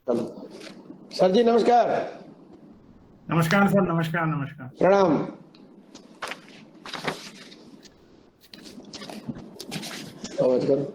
Sir जी नमस्कार। नमस्कार sir. नमस्कार नमस्कार। प्रणाम। आवाज करो।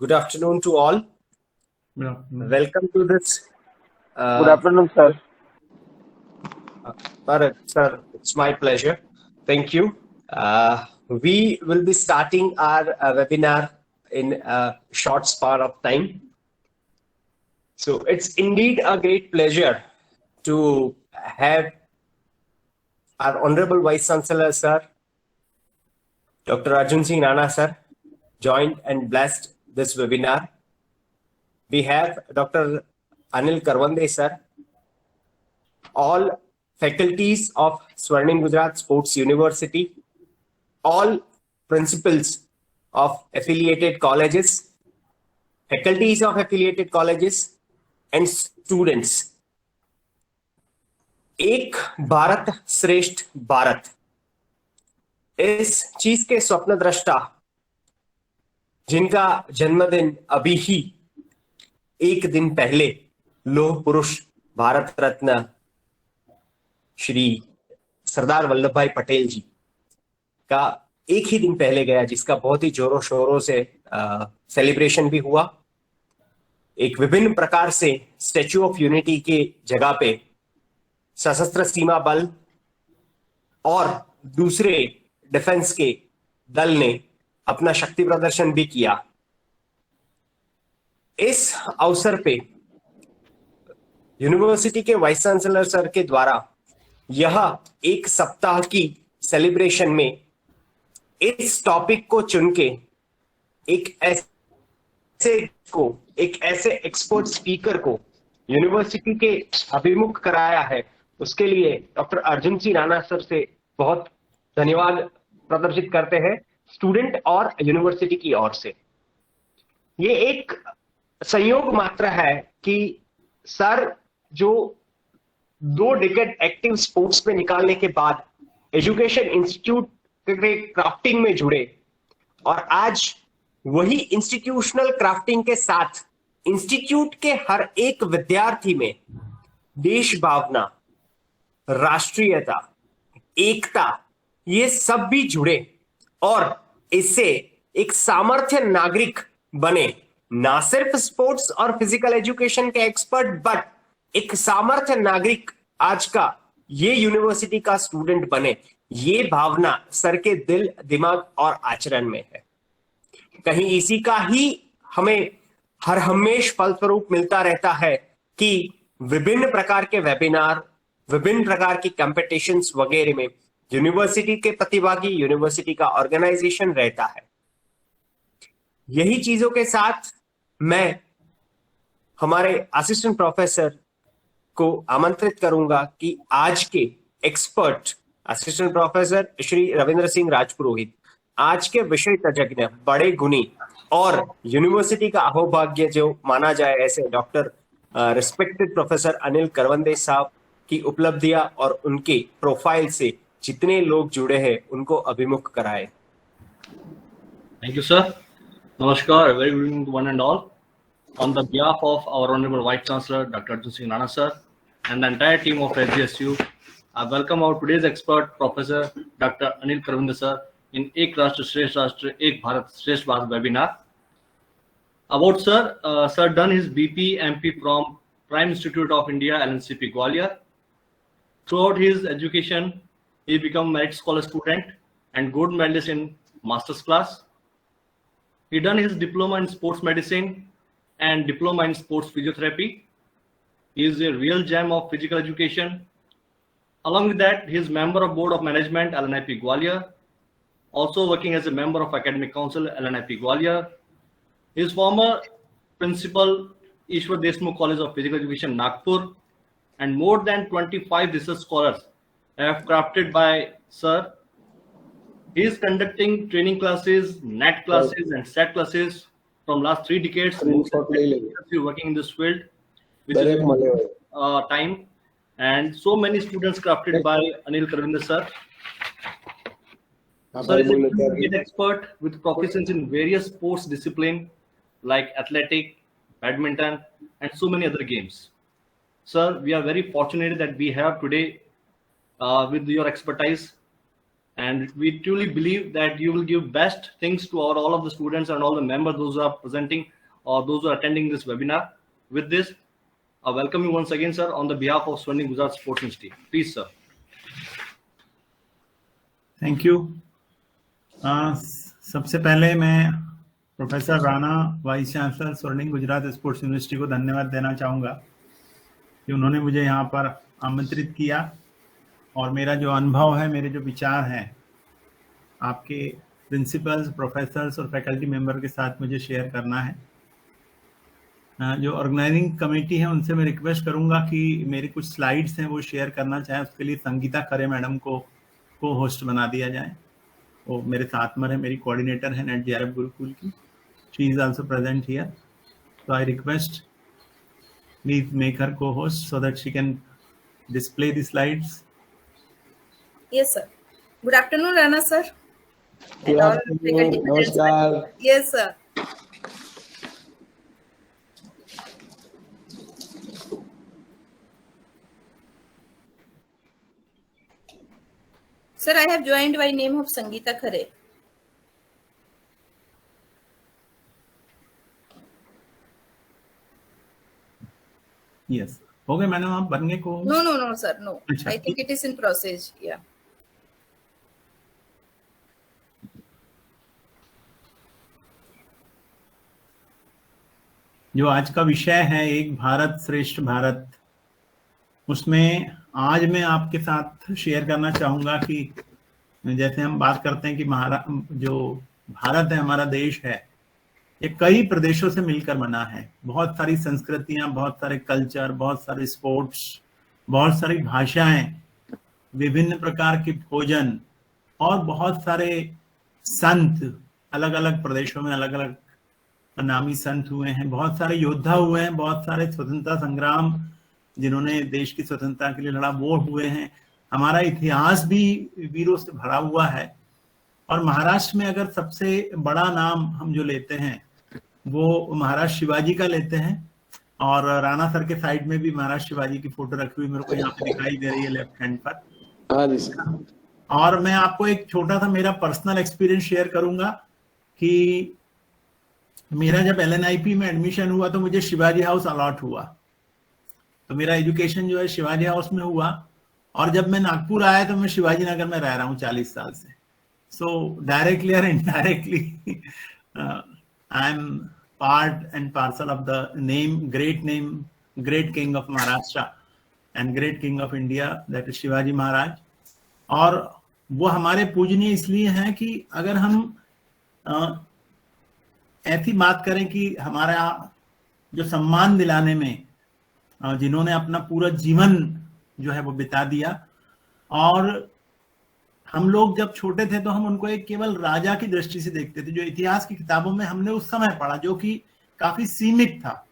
Good afternoon to all. Welcome to this. Good afternoon, sir. Bharat, sir, it's my pleasure. Thank you. We will be starting our webinar in a short span of time. So it's indeed a great pleasure to have our Honorable Vice Chancellor, sir, Dr. Arjun Singh Rana, sir, joined and blessed this webinar. We have Dr. Anil Karwande, sir, all faculties of Swarnim Gujarat Sports University, all principals of affiliated colleges, faculties of affiliated colleges, and students. एक भारत श्रेष्ठ भारत, इस चीज के स्वप्न दृष्टा जिनका जन्मदिन अभी ही एक दिन पहले लौह पुरुष भारत रत्न श्री सरदार वल्लभ भाई पटेल जी का एक ही दिन पहले गया, जिसका बहुत ही जोरों शोरों से सेलिब्रेशन भी हुआ। एक विभिन्न प्रकार से स्टैच्यू ऑफ यूनिटी के जगह पे सशस्त्र सीमा बल और दूसरे डिफेंस के दल ने अपना शक्ति प्रदर्शन भी किया। इस अवसर पे यूनिवर्सिटी के वाइस चांसलर सर के द्वारा यह एक सप्ताह की सेलिब्रेशन में इस टॉपिक को चुन के एक ऐसे एक्सपर्ट स्पीकर को यूनिवर्सिटी के अभिमुख कराया है। उसके लिए डॉक्टर अर्जुन सिंह राणा सर से बहुत धन्यवाद प्रदर्शित करते हैं स्टूडेंट और यूनिवर्सिटी की ओर से। ये एक संयोग मात्र है कि सर जो 2 डिकेड एक्टिव स्पोर्ट्स में निकालने के बाद एजुकेशन इंस्टीट्यूट के क्राफ्टिंग में जुड़े और आज वही इंस्टीट्यूशनल क्राफ्टिंग के साथ इंस्टीट्यूट के हर एक विद्यार्थी में देश भावना, राष्ट्रीयता, एकता, ये सब भी जुड़े और इससे एक सामर्थ्य नागरिक बने। ना सिर्फ स्पोर्ट्स और फिजिकल एजुकेशन के एक्सपर्ट, बट एक सामर्थ्य नागरिक आज का ये यूनिवर्सिटी का स्टूडेंट बने, ये भावना सर के दिल, दिमाग और आचरण में है। कहीं इसी का ही हमें हर हमेश फलस्वरूप मिलता रहता है कि विभिन्न प्रकार के वेबिनार, विभिन्न प्रकार की कंपटीशंस वगैरह में यूनिवर्सिटी के प्रतिभागी, यूनिवर्सिटी का ऑर्गेनाइजेशन रहता है। यही चीजों के साथ मैं हमारे असिस्टेंट प्रोफेसर को आमंत्रित करूंगा कि आज के expert assistant professor Shri Ravindra Singh Rajpurohit, आज के विषय तज्ञ, बड़े गुणी और यूनिवर्सिटी का अहोभाग्य जो माना जाए ऐसे डॉक्टर रिस्पेक्टेड प्रोफेसर अनिल करवंदे साहब की उपलब्धियां और उनके प्रोफाइल से जितने लोग जुड़े हैं उनको अभिमुख कराए। Thank you, sir. Namaskar, very good evening to one and all. On the behalf of our Honorable Vice Chancellor, Dr. Arjun Singh Rana, sir, and the entire team of SGSU, I welcome our today's expert, Professor Dr. Anil Karwande, sir, in Ek Rashtra Shresth Rashtra, Ek Bharat Shresth Bharat webinar. About sir, sir done his BP, MP from Prime Institute of India, LNCP Gwalior. Throughout his education, he became merit scholar student and gold medalist in master's class. He done his diploma in sports medicine and diploma in sports physiotherapy. He is a real gem of physical education. Along with that, he is member of Board of Management, LNIP Gwalior, also working as a member of Academic Council, LNIP Gwalior. He is former principal, Ishwar Deshmukh College of Physical Education, Nagpur, and more than 25 research scholars have crafted by Sir. He is conducting training classes, NET classes, and SET classes from last 3 decades, working in this field, which is time, and so many students crafted by Anil Karvinder sir. Sir is a great expert with proficiency in various sports disciplines like athletic, badminton, and so many other games. Sir, we are very fortunate that we have today with your expertise, and we truly believe that you will give best things to all of the students and all the members, those who are presenting or those who are attending this webinar. With this, I welcome you once again, sir, on the behalf of Swarnim Gujarat Sports Institute. Please, sir. Thank you. सबसे पहले मैं professor Rana, vice chancellor स्वर्णिम Gujarat sports university को धन्यवाद देना चाहूँगा कि उन्होंने मुझे यहाँ पर आमंत्रित किया और मेरा जो अनुभव है, मेरे जो विचार हैं, आपके प्रिंसिपल्स, प्रोफेसर्स और फैकल्टी मेंबर के साथ मुझे शेयर करना है। जो ऑर्गेनाइजिंग कमेटी है उनसे मैं रिक्वेस्ट करूंगा कि मेरी कुछ स्लाइड्स हैं वो शेयर करना चाहें, उसके लिए संगीता खरे मैडम को होस्ट बना दिया जाए। वो मेरे साथ में है, मेरी कोऑर्डिनेटर है नेट जेआरएफ गुरुकुल की। She is also present here, so I request please make her co-host so that she can display the slides. Yes, sir. Good afternoon, Rana sir. Good afternoon. Namaskar. Yes, sir. Sir, I have joined by name of Sangeeta Khare. Yes. हो गए madam, आप बनने को? No, sir. No. अच्छा, I think it is in process. Yeah. जो आज का विषय है एक भारत श्रेष्ठ भारत, उसमें आज मैं आपके साथ शेयर करना चाहूंगा कि जैसे हम बात करते हैं कि जो भारत है, हमारा देश है, ये कई प्रदेशों से मिलकर बना है। बहुत सारी संस्कृतियां, बहुत सारे कल्चर, बहुत सारे स्पोर्ट्स, बहुत सारी भाषाएं, विभिन्न प्रकार के भोजन और बहुत सारे संत, अलग अलग प्रदेशों में अलग अलग नामी संत हुए हैं, बहुत सारे योद्धा हुए हैं, बहुत सारे स्वतंत्रता संग्राम जिन्होंने देश की स्वतंत्रता के लिए लड़ा वो हुए हैं। हमारा इतिहास भी वीरों से भरा हुआ है। और महाराष्ट्र में अगर सबसे बड़ा नाम हम जो लेते हैं वो महाराज शिवाजी का लेते हैं, और राणा सर के साइड में भी महाराज शिवाजी की फोटो रखी हुई मेरे को यहाँ पे दिखाई दे रही है लेफ्ट हैंड पर। हाँ जी सर। और मैं आपको एक छोटा सा मेरा पर्सनल एक्सपीरियंस शेयर करूंगा कि मेरा जब LNIP में एडमिशन हुआ तो मुझे शिवाजी हाउस अलॉट हुआ, तो मेरा एजुकेशन जो है शिवाजी हाउस में हुआ। और जब मैं नागपुर आया तो मैं शिवाजी नगर में रह रहा हूँ 40 साल से। सो डायरेक्टली और indirectly I am part and parcel of the name great king of Maharashtra and great king of India, that is Shivaji Maharaj. और वो हमारे पूजनीय इसलिए हैं कि अगर हम ऐसी बात करें कि हमारा जो सम्मान दिलाने में जिन्होंने अपना पूरा जीवन जो है वो बिता दिया, और हम लोग जब छोटे थे तो हम उनको एक केवल राजा की दृष्टि से देखते थे, जो इतिहास की किताबों में हमने उस समय पढ़ा, जो कि काफी सीमित था।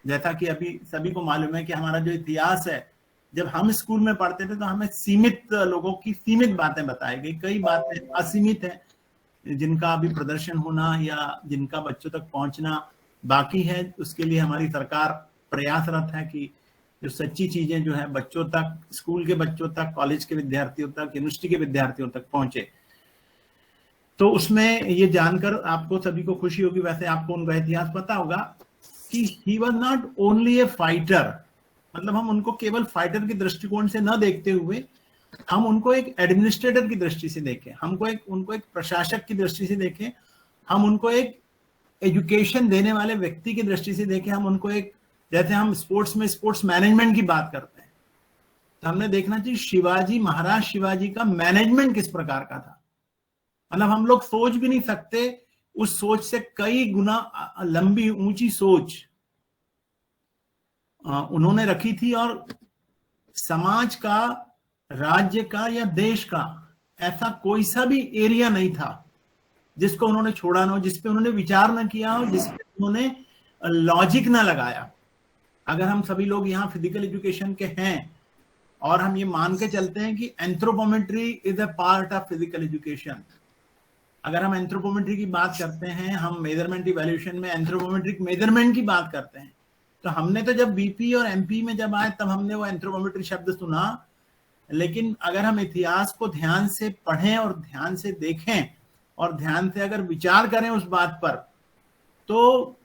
जैसा कि अभी सभी को मालूम है कि हमारा जो इतिहास है, जब हम स्कूल में पढ़ते थे तो हमें सीमित लोगों की सीमित बातें बताई गई, कई बातें असीमित हैं जिनका अभी प्रदर्शन होना या जिनका बच्चों तक पहुंचना बाकी है। उसके लिए हमारी सरकार प्रयासरत है कि जो सच्ची चीजें जो है बच्चों तक, स्कूल के बच्चों तक, कॉलेज के विद्यार्थियों तक, यूनिवर्सिटी के विद्यार्थियों तक पहुंचे। तो उसमें ये जानकर आपको सभी को खुशी होगी, वैसे आपको उनका इतिहास पता होगा कि he was not only A fighter, मतलब हम उनको केवल फाइटर के दृष्टिकोण से न देखते हुए हम उनको एक एडमिनिस्ट्रेटर की दृष्टि से देखें, उनको एक प्रशासक की दृष्टि से देखें, हम उनको एक एजुकेशन देने वाले व्यक्ति की दृष्टि से देखें, हम उनको एक, जैसे हम स्पोर्ट्स में स्पोर्ट्स मैनेजमेंट की बात करते हैं, तो हमने देखना चाहिए शिवाजी, महाराज शिवाजी का मैनेजमेंट किस प्रकार का था। मतलब हम लोग सोच भी नहीं सकते, उस सोच से कई गुना लंबी ऊंची सोच उन्होंने रखी थी, और समाज का, राज्य का या देश का ऐसा कोई सा भी एरिया नहीं था जिसको उन्होंने छोड़ा ना हो, जिसपे उन्होंने विचार ना किया हो, जिसपे उन्होंने लॉजिक ना लगाया। अगर हम सभी लोग यहाँ फिजिकल एजुकेशन के हैं और हम ये मान के चलते हैं कि anthropometry is a part of physical education, अगर हम एंथ्रोपोमेट्री की बात करते हैं, हम मेजरमेंट इवैल्यूएशन में एंथ्रोपोमेट्रिक मेजरमेंट की बात करते हैं, तो हमने तो जब बीपी और एमपी में जब आए तब हमने वो एंथ्रोपोमेट्री शब्द सुना, लेकिन अगर हम इतिहास को ध्यान से पढ़ें और ध्यान से देखें और ध्यान से अगर विचार करें उस बात पर, तो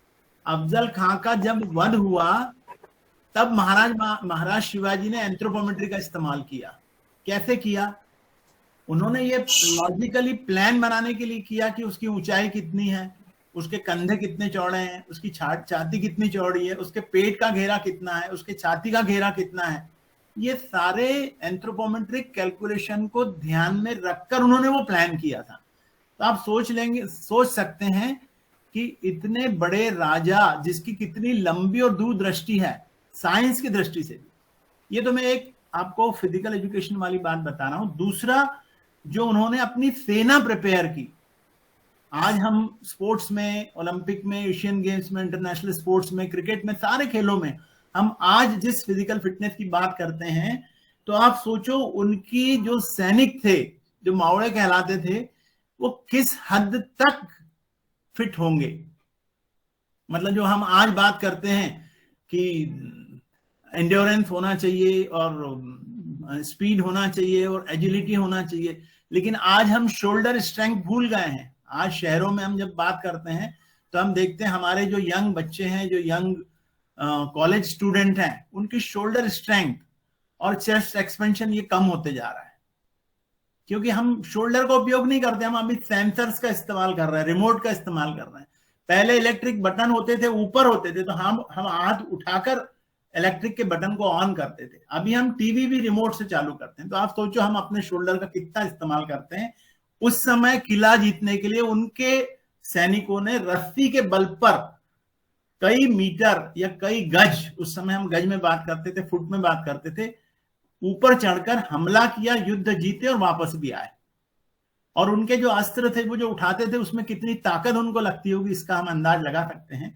अफजल खां का जब वध हुआ तब महाराज शिवाजी ने एंथ्रोपोमेट्री का इस्तेमाल किया। कैसे किया? उन्होंने ये लॉजिकली प्लान बनाने के लिए किया कि उसकी ऊंचाई कितनी है, उसके कंधे कितने चौड़े हैं, उसकी छाती कितनी चौड़ी है, उसके पेट का घेरा कितना है, उसके छाती का घेरा कितना है। ये सारे एंथ्रोपोमेट्रिक कैलकुलेशन को ध्यान में रखकर उन्होंने वो प्लान किया था। तो आप सोच सकते हैं कि इतने बड़े राजा जिसकी कितनी लंबी और दूरदृष्टि है साइंस की दृष्टि से भी। ये तो मैं एक आपको फिजिकल एजुकेशन वाली बात बता रहा हूं। दूसरा, जो उन्होंने अपनी सेना प्रिपेयर की। आज हम स्पोर्ट्स में, ओलंपिक में, एशियन गेम्स में, इंटरनेशनल स्पोर्ट्स में, क्रिकेट में, सारे खेलों में हम आज जिस फिजिकल फिटनेस की बात करते हैं, तो आप सोचो उनकी जो सैनिक थे, जो मावड़े कहलाते थे, वो किस हद तक फिट होंगे। मतलब जो हम आज बात करते हैं कि एंड्योरेंस होना चाहिए और स्पीड होना चाहिए और एजिलिटी होना चाहिए, लेकिन आज हम शोल्डर स्ट्रेंथ भूल गए हैं। आज शहरों में हम जब बात करते हैं तो हम देखते हैं हमारे जो यंग बच्चे हैं, जो यंग कॉलेज स्टूडेंट हैं, उनकी शोल्डर स्ट्रेंथ और चेस्ट एक्सपेंशन ये कम होते जा रहा है, क्योंकि हम शोल्डर का उपयोग नहीं करते। हम अभी सेंसर्स का इस्तेमाल कर रहे हैं, रिमोट का इस्तेमाल कर रहे हैं। पहले इलेक्ट्रिक बटन होते थे, ऊपर होते थे, तो हम हाथ उठाकर इलेक्ट्रिक के बटन को ऑन करते थे। अभी हम टीवी भी रिमोट से चालू करते हैं। तो आप सोचो हम अपने शोल्डर का कितना इस्तेमाल करते हैं। उस समय किला जीतने के लिए उनके सैनिकों ने रस्सी के बल पर कई मीटर या कई गज, उस समय हम गज में बात करते थे, फुट में बात करते थे, ऊपर चढ़कर हमला किया, युद्ध जीते और वापस भी आए। और उनके जो अस्त्र थे, वो जो उठाते थे, उसमें कितनी ताकत उनको लगती होगी, इसका हम अंदाज लगा सकते हैं।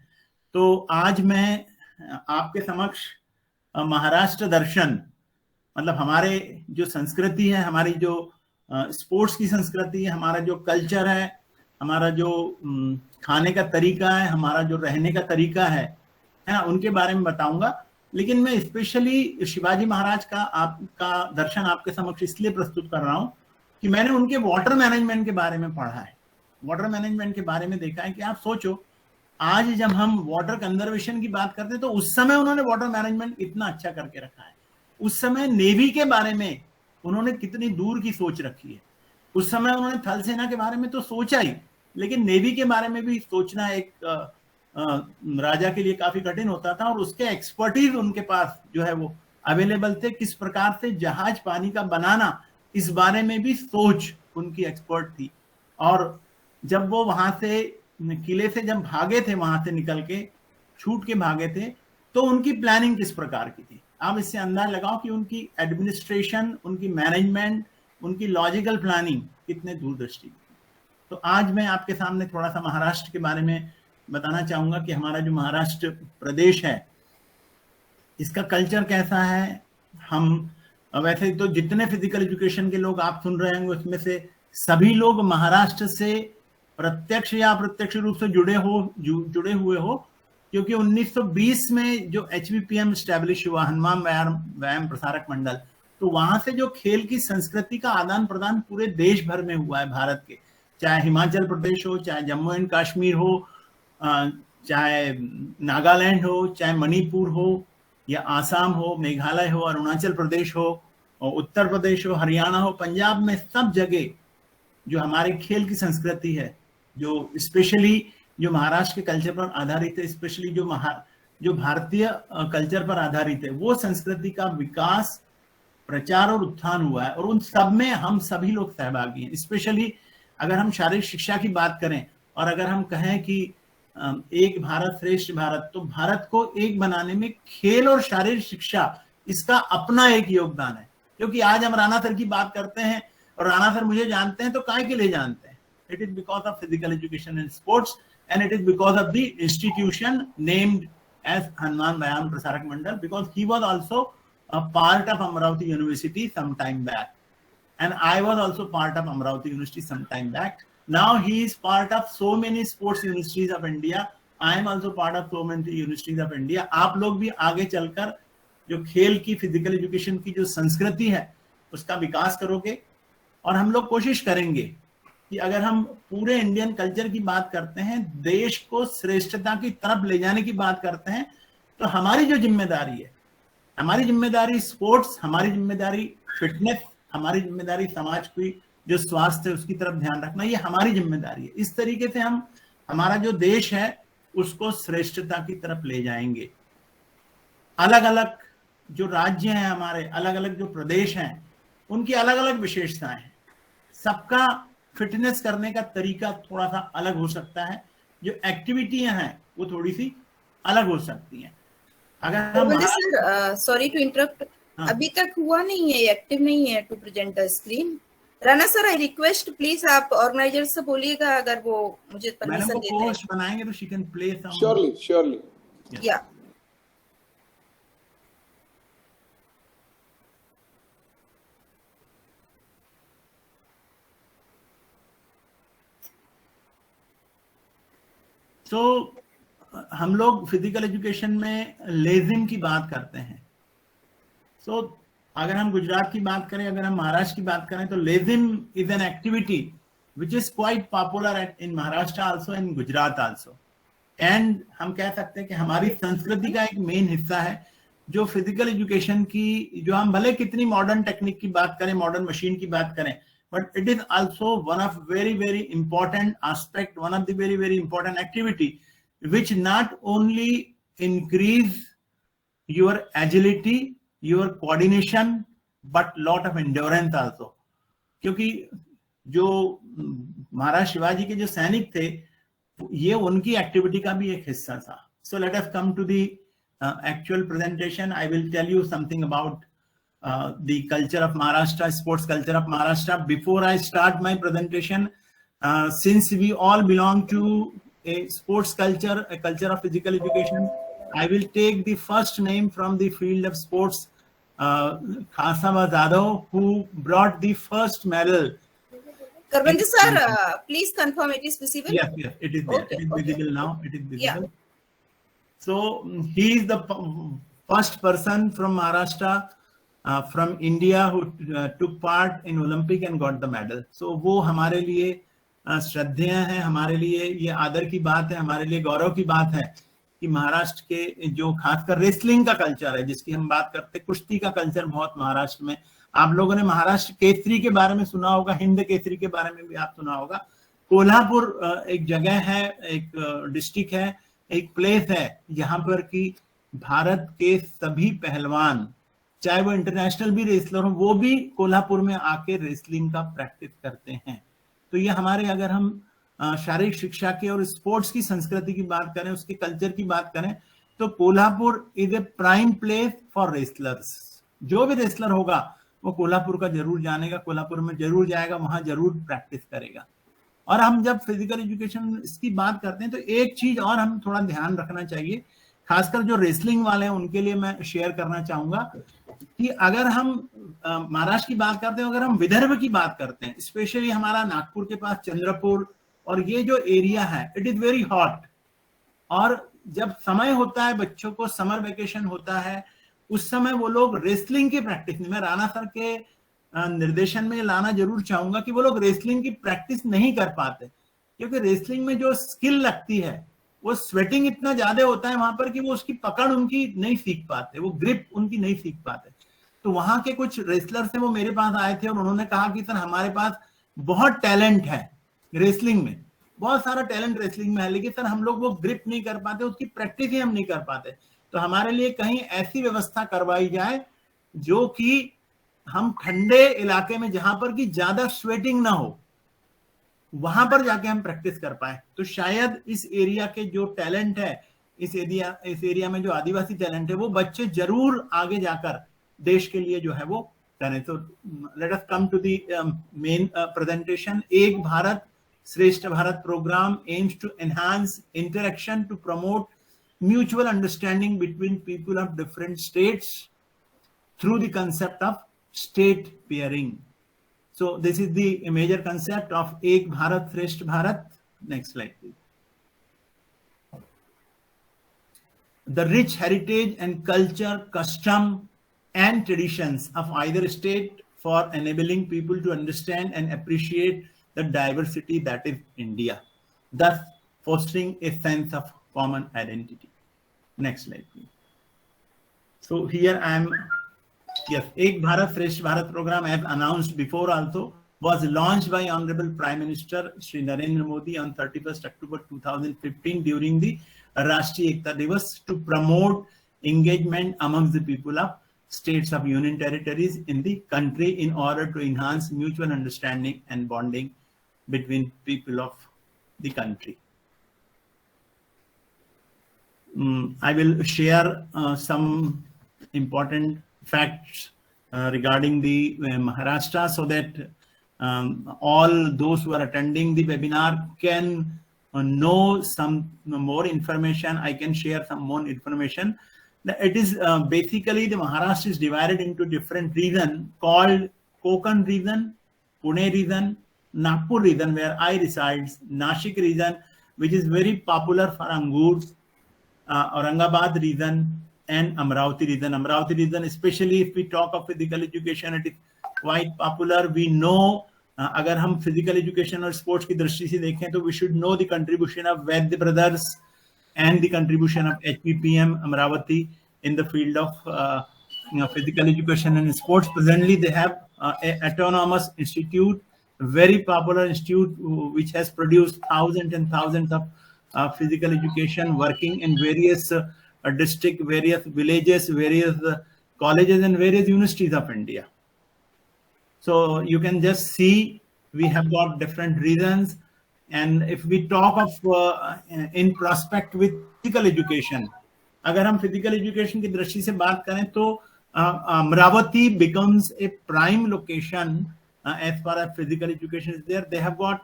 तो आज मैं आपके समक्ष महाराष्ट्र दर्शन, मतलब हमारे जो संस्कृति है, हमारी जो स्पोर्ट्स की संस्कृति है, हमारा जो कल्चर है, हमारा जो खाने का तरीका है, हमारा जो रहने का तरीका है ना, उनके बारे में बताऊंगा। लेकिन मैं स्पेशली शिवाजी महाराज का आपका दर्शन आपके समक्ष इसलिए प्रस्तुत कर रहा हूं कि मैंने उनके वाटर मैनेजमेंट के बारे में पढ़ा है, वाटर मैनेजमेंट के बारे में देखा है। कि आप सोचो, आज जब हम वाटर कंजर्वेशन की बात करते हैं, तो उस समय उन्होंने वाटर मैनेजमेंट इतना अच्छा करके रखा है। उस समय नेवी के बारे में उन्होंने कितनी दूर की सोच रखी है। उस समय उन्होंने थल सेना के बारे में तो सोचा ही, लेकिन नेवी के बारे में भी सोचना एक राजा के लिए काफी कठिन होता था। और उसके एक्सपर्टीज उनके पास जो है वो अवेलेबल थे। किस प्रकार से जहाज पानी का बनाना, इस बारे में भी सोच उनकी एक्सपर्ट थी। और जब वो वहां से किले से जब भागे थे, वहां से निकल के छूट के भागे थे, तो उनकी प्लानिंग किस प्रकार की थी। आप इससे अंदाज लगाओ कि उनकी एडमिनिस्ट्रेशन, उनकी मैनेजमेंट, उनकी लॉजिकल प्लानिंग कितने दूरदृष्टि। तो आज मैं आपके सामने थोड़ा सा महाराष्ट्र के बारे में बताना चाहूंगा कि हमारा जो महाराष्ट्र प्रदेश है, इसका कल्चर कैसा है। हम वैसे तो जितने फिजिकल एजुकेशन के लोग आप सुन रहे होंगे, उसमें से सभी लोग महाराष्ट्र से प्रत्यक्ष या अप्रत्यक्ष रूप से जुड़े हुए हो, क्योंकि 1920 में जो HVPM स्टैब्लिश हुआ, हनुमान व्यायाम प्रसारक मंडल, तो वहां से जो खेल की संस्कृति का आदान प्रदान पूरे देश भर में हुआ है भारत के। चाहे हिमाचल प्रदेश हो, चाहे जम्मू एंड कश्मीर हो, चाहे नागालैंड हो, चाहे मणिपुर हो, या आसाम हो, मेघालय हो, अरुणाचल प्रदेश हो, उत्तर प्रदेश हो, हरियाणा हो, पंजाब में, सब जगह जो हमारे खेल की संस्कृति है, जो स्पेशली जो महाराष्ट्र के कल्चर पर आधारित है, स्पेशली जो भारतीय कल्चर पर आधारित है, वो संस्कृति का विकास, प्रचार और उत्थान हुआ है, और उन सब में हम सभी लोग सहभागी हैं। स्पेशली अगर हम शारीरिक शिक्षा की बात करें और अगर हम कहें कि एक भारत श्रेष्ठ भारत, तो भारत को एक बनाने में खेल और शारीरिक शिक्षा इसका अपना एक योगदान है। क्योंकि आज हम राणा सर की बात करते हैं और राणा सर मुझे जानते हैं तो काहे के लिए जानते हैं? It is because of physical education and sports, and it is because of the institution named as Hanuman Vyayam Prasarak Mandal, because he was also a part of Amravati University some time back, and I was also part of Amravati University some time back. Now he is part of so many sports universities of India. I am also part of so many universities of India. आप लोग भी आगे चलकर जो खेल की, physical education की जो संस्कृति है उसका विकास करोगे, और हम लोग कोशिश करेंगे कि अगर हम पूरे इंडियन कल्चर की बात करते हैं, देश को श्रेष्ठता की तरफ ले जाने की बात करते हैं, तो हमारी जो जिम्मेदारी है, हमारी जिम्मेदारी स्पोर्ट्स, हमारी जिम्मेदारी फिटनेस, हमारी जिम्मेदारी समाज की जो स्वास्थ्य है उसकी तरफ ध्यान रखना, ये हमारी जिम्मेदारी है। इस तरीके से हम हमारा जो देश है उसको श्रेष्ठता की तरफ ले जाएंगे। अलग अलग जो राज्य हैं हमारे, अलग अलग जो प्रदेश हैं, उनकी अलग अलग विशेषताएं हैं। सबका फिटनेस करने का तरीका थोड़ा सा अलग हो सकता है, जो एक्टिविटियां हैं वो थोड़ी सी अलग हो सकती हैं। अगर हम सर, सॉरी टू इंटरप्ट, अभी तक हुआ नहीं है, एक्टिव नहीं है to present the screen. Rana sir, I request please आप ऑर्गेनाइजर से बोलिएगा अगर वो मुझे परमिशन देते हैं। पोस्ट बनाएंगे तो she can play some. Surely या तो हम लोग फिजिकल एजुकेशन में लेजिम की बात करते हैं। सो अगर हम गुजरात की बात करें, अगर हम महाराष्ट्र की बात करें, तो lezim is an activity which is quite popular in Maharashtra also, in Gujarat also. And हम कह सकते हैं कि हमारी संस्कृति का एक मेन हिस्सा है जो फिजिकल एजुकेशन की, जो हम भले कितनी मॉडर्न टेक्निक की बात करें, मॉडर्न मशीन की बात करें, but it is also one of very important aspect, one of the very important activity which not only increase your agility, your coordination, but lot of endurance also. क्योंकि जो महाराज शिवाजी के जो सैनिक थे, ये उनकी एक्टिविटी का भी एक हिस्सा था। So let us come to the actual presentation. I will tell you something about the culture of Maharashtra, sports culture of Maharashtra. Before I start my presentation, since we all belong to a sports culture, a culture of physical education, I will take the first name from the field of sports, Khasama Zadav, who brought the first medal. Karbanji sir, please confirm it is visible. Yes, it is there. Okay, it is visible now. It is visible. Yeah. So he is the first person from Maharashtra, from India who took part in Olympic and got the medal. So वो हमारे लिए श्रद्धेय है, हमारे लिए ये आदर की बात है, हमारे लिए गौरव की बात है कि महाराष्ट्र के जो खासकर रेसलिंग का कल्चर है, जिसकी हम बात करते हैं, कुश्ती का कल्चर बहुत महाराष्ट्र में। आप लोगों ने महाराष्ट्र केसरी के बारे में सुना होगा, हिंद केसरी के बारे में भी आप सुना होगा। कोल्हापुर एक जगह है, एक डिस्ट्रिक्ट है, एक प्लेस है जहां पर कि भारत के सभी पहलवान, चाहे वो इंटरनेशनल भी रेसलर हो, वो भी कोल्हापुर में आके रेसलिंग का प्रैक्टिस करते हैं। तो ये हमारे, अगर हम शारीरिक शिक्षा के और स्पोर्ट्स की संस्कृति की बात करें, उसके कल्चर की बात करें, तो Kolhapur is a prime place for wrestlers. जो भी रेसलर होगा वो कोल्हापुर का जरूर जानेगा, कोल्हापुर में जरूर जाएगा, वहां जरूर प्रैक्टिस करेगा। और हम जब फिजिकल एजुकेशन इसकी बात करते हैं तो एक चीज और हम थोड़ा ध्यान रखना चाहिए, खासकर जो रेसलिंग वाले हैं उनके लिए मैं शेयर करना चाहूंगा कि अगर हम महाराष्ट्र की बात करते हैं, अगर हम विदर्भ की बात करते हैं, स्पेशली हमारा नागपुर के पास चंद्रपुर और ये जो एरिया है, इट इज वेरी हॉट। और जब समय होता है, बच्चों को समर वेकेशन होता है, उस समय वो लोग रेसलिंग की प्रैक्टिस में, मैं राणा सर के निर्देशन में लाना जरूर चाहूंगा कि वो लोग रेसलिंग की प्रैक्टिस नहीं कर पाते, क्योंकि रेसलिंग में जो स्किल लगती है, वो स्वेटिंग इतना ज्यादा होता है वहां पर कि वो उसकी पकड़ उनकी नहीं सीख पाते, वो ग्रिप उनकी नहीं सीख पाते। तो वहां के कुछ रेसलर थे, वो मेरे पास आए थे और उन्होंने कहा कि सर हमारे पास बहुत टैलेंट है रेसलिंग में, बहुत सारा टैलेंट रेसलिंग में है, लेकिन सर हम लोग वो ग्रिप नहीं कर पाते, उसकी प्रैक्टिस ही हम नहीं कर पाते। तो हमारे लिए कहीं ऐसी व्यवस्था करवाई जाए जो कि हम ठंडे इलाके में, जहां पर कि ज्यादा स्वेटिंग ना हो, वहां पर जाके हम प्रैक्टिस कर पाए। तो शायद इस एरिया के जो टैलेंट है, इस एरिया में जो आदिवासी टैलेंट है, वो बच्चे जरूर आगे जाकर देश के लिए जो है वो करें। तो let us come to the main presentation. Ek Bharat Shreshtha Bharat programme aims to enhance interaction to promote mutual understanding between people of different states through the concept of state pairing. So this is the major concept of Ek Bharat Shresth Bharat. Next slide, please. The rich heritage and culture, custom and traditions of either state for enabling people to understand and appreciate the diversity that is India, thus fostering a sense of common identity. Next slide, please. So here I am. Yes, Ek Bharat Shresth Bharat program, as announced before also, was launched by Honorable Prime Minister Shri Narendra Modi on 31st October 2015 during the Rashtriya Ekta Divas to promote engagement amongst the people of states of union territories in the country in order to enhance mutual understanding and bonding between people of the country. I will share some important facts regarding the Maharashtra, so that all those who are attending the webinar can know some more information. I can share some more information. It is basically the Maharashtra is divided into different regions called Konkan region, Pune region, Nagpur region where I resides, Nashik region which is very popular for angur, Aurangabad region and Amravati region. Amravati region, especially if we talk of physical education, it is quite popular. We know अगर हम physical education और sports की दृष्टि से देखें तो we should know the contribution of Vaidya brothers and the contribution of HPPM Amravati in the field of physical education and sports. Presently they have an autonomous institute, very popular institute which has produced thousands and thousands of physical education working in various district, various villages, various colleges and various universities of India. So you can just see we have got different regions, and if we talk of in prospect with physical education, अगर हम physical education की दृष्टि से बात करें तो Amravati becomes a prime location as far as physical education is there. They have got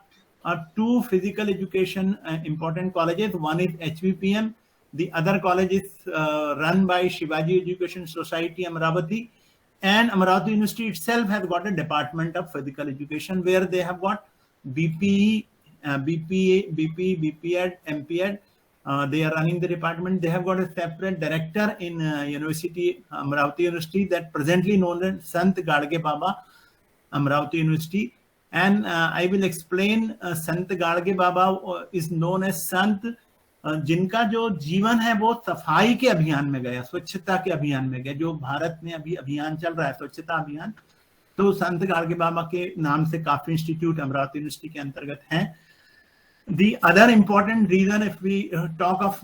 two physical education important colleges. One is HVPM, the other college is run by Shivaji Education Society Amravati. And Amravati University itself has got a department of physical education where they have got BPE, BPEd, MPEd. They are running the department. They have got a separate director in University, Amravati University, that presently known as Sant Gadge Baba, Amravati University. And I will explain Sant Gadge Baba is known as Sant, जिनका जो जीवन है वो सफाई के अभियान में गया, स्वच्छता के अभियान में गया। जो भारत में अभी अभियान चल रहा है स्वच्छता अभियान, तो संत गाड़गे बाबा के नाम से काफी इंस्टीट्यूट अमरावती यूनिवर्सिटी के अंतर्गत हैं। The other important reason, if we talk of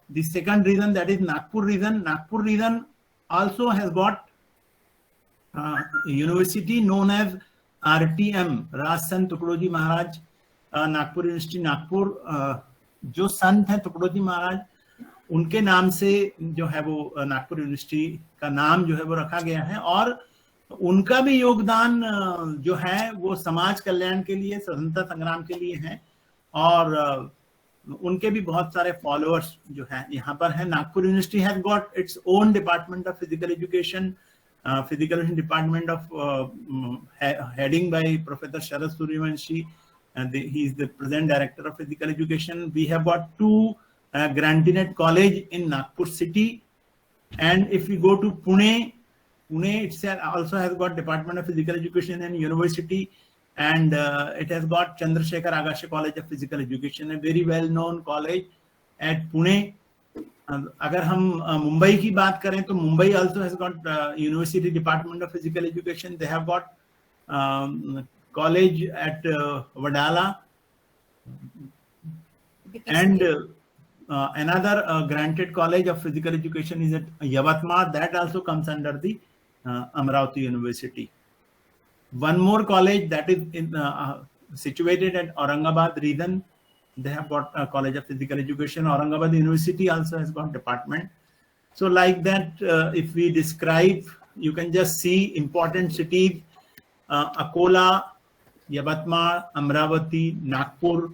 the second reason, that is Nagpur region. Nagpur region also has got university known as RTM, Raj Sant Tukdoji Maharaj Nagpur University, Nagpur. जो संत हैं तुकडोजी महाराज, उनके नाम से जो है वो Nagpur university का नाम जो है वो रखा गया है। और उनका भी योगदान जो है वो समाज कल्याण के लिए, स्वतंत्रता संग्राम के लिए है, और उनके भी बहुत सारे फॉलोअर्स जो है यहाँ पर है। Nagpur university has got its own department of physical education, physical department of heading by professor Sharad Suryavanshi. He is the present director of physical education. We have got two Grantinet College in Nagpur city, and if we go to Pune, Pune itself also has got Department of Physical Education and University, and it has got Chandrasekhar Agashe College of Physical Education, a very well-known college at Pune. अगर हम मुंबई की बात करें तो Mumbai also has got University Department of Physical Education. They have got college at Wadala, And another granted college of physical education is at Yavatma. That also comes under the Amravati University. One more college that is situated at Aurangabad region. They have got a college of physical education. Aurangabad University also has got department. So like that, if we describe, you can just see important cities: Akola, Yavatmal, Amravati, Nagpur,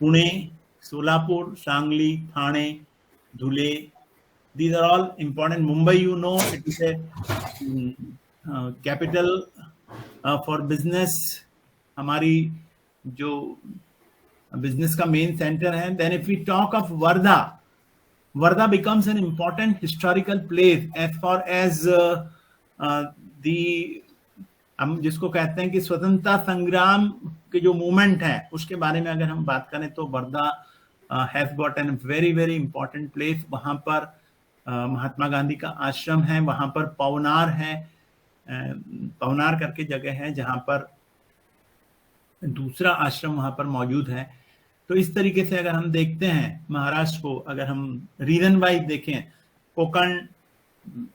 Pune, Solapur, Sangli, Thane, Dhule. These are all important. Mumbai, you know, it is a capital for business. हमारी जो business का main center है. Then if we talk of Wardha, Wardha becomes an important historical place as far as the हम जिसको कहते हैं कि स्वतंत्रता संग्राम के जो मूवमेंट है उसके बारे में अगर हम बात करें तो Wardha has got N very very important place. वहां पर महात्मा गांधी का आश्रम है, वहां पर पवनार है, पवनार करके जगह है जहां पर दूसरा आश्रम वहां पर मौजूद है. तो इस तरीके से अगर हम देखते हैं महाराष्ट्र को, अगर हम रीजन वाइज देखें, कोकण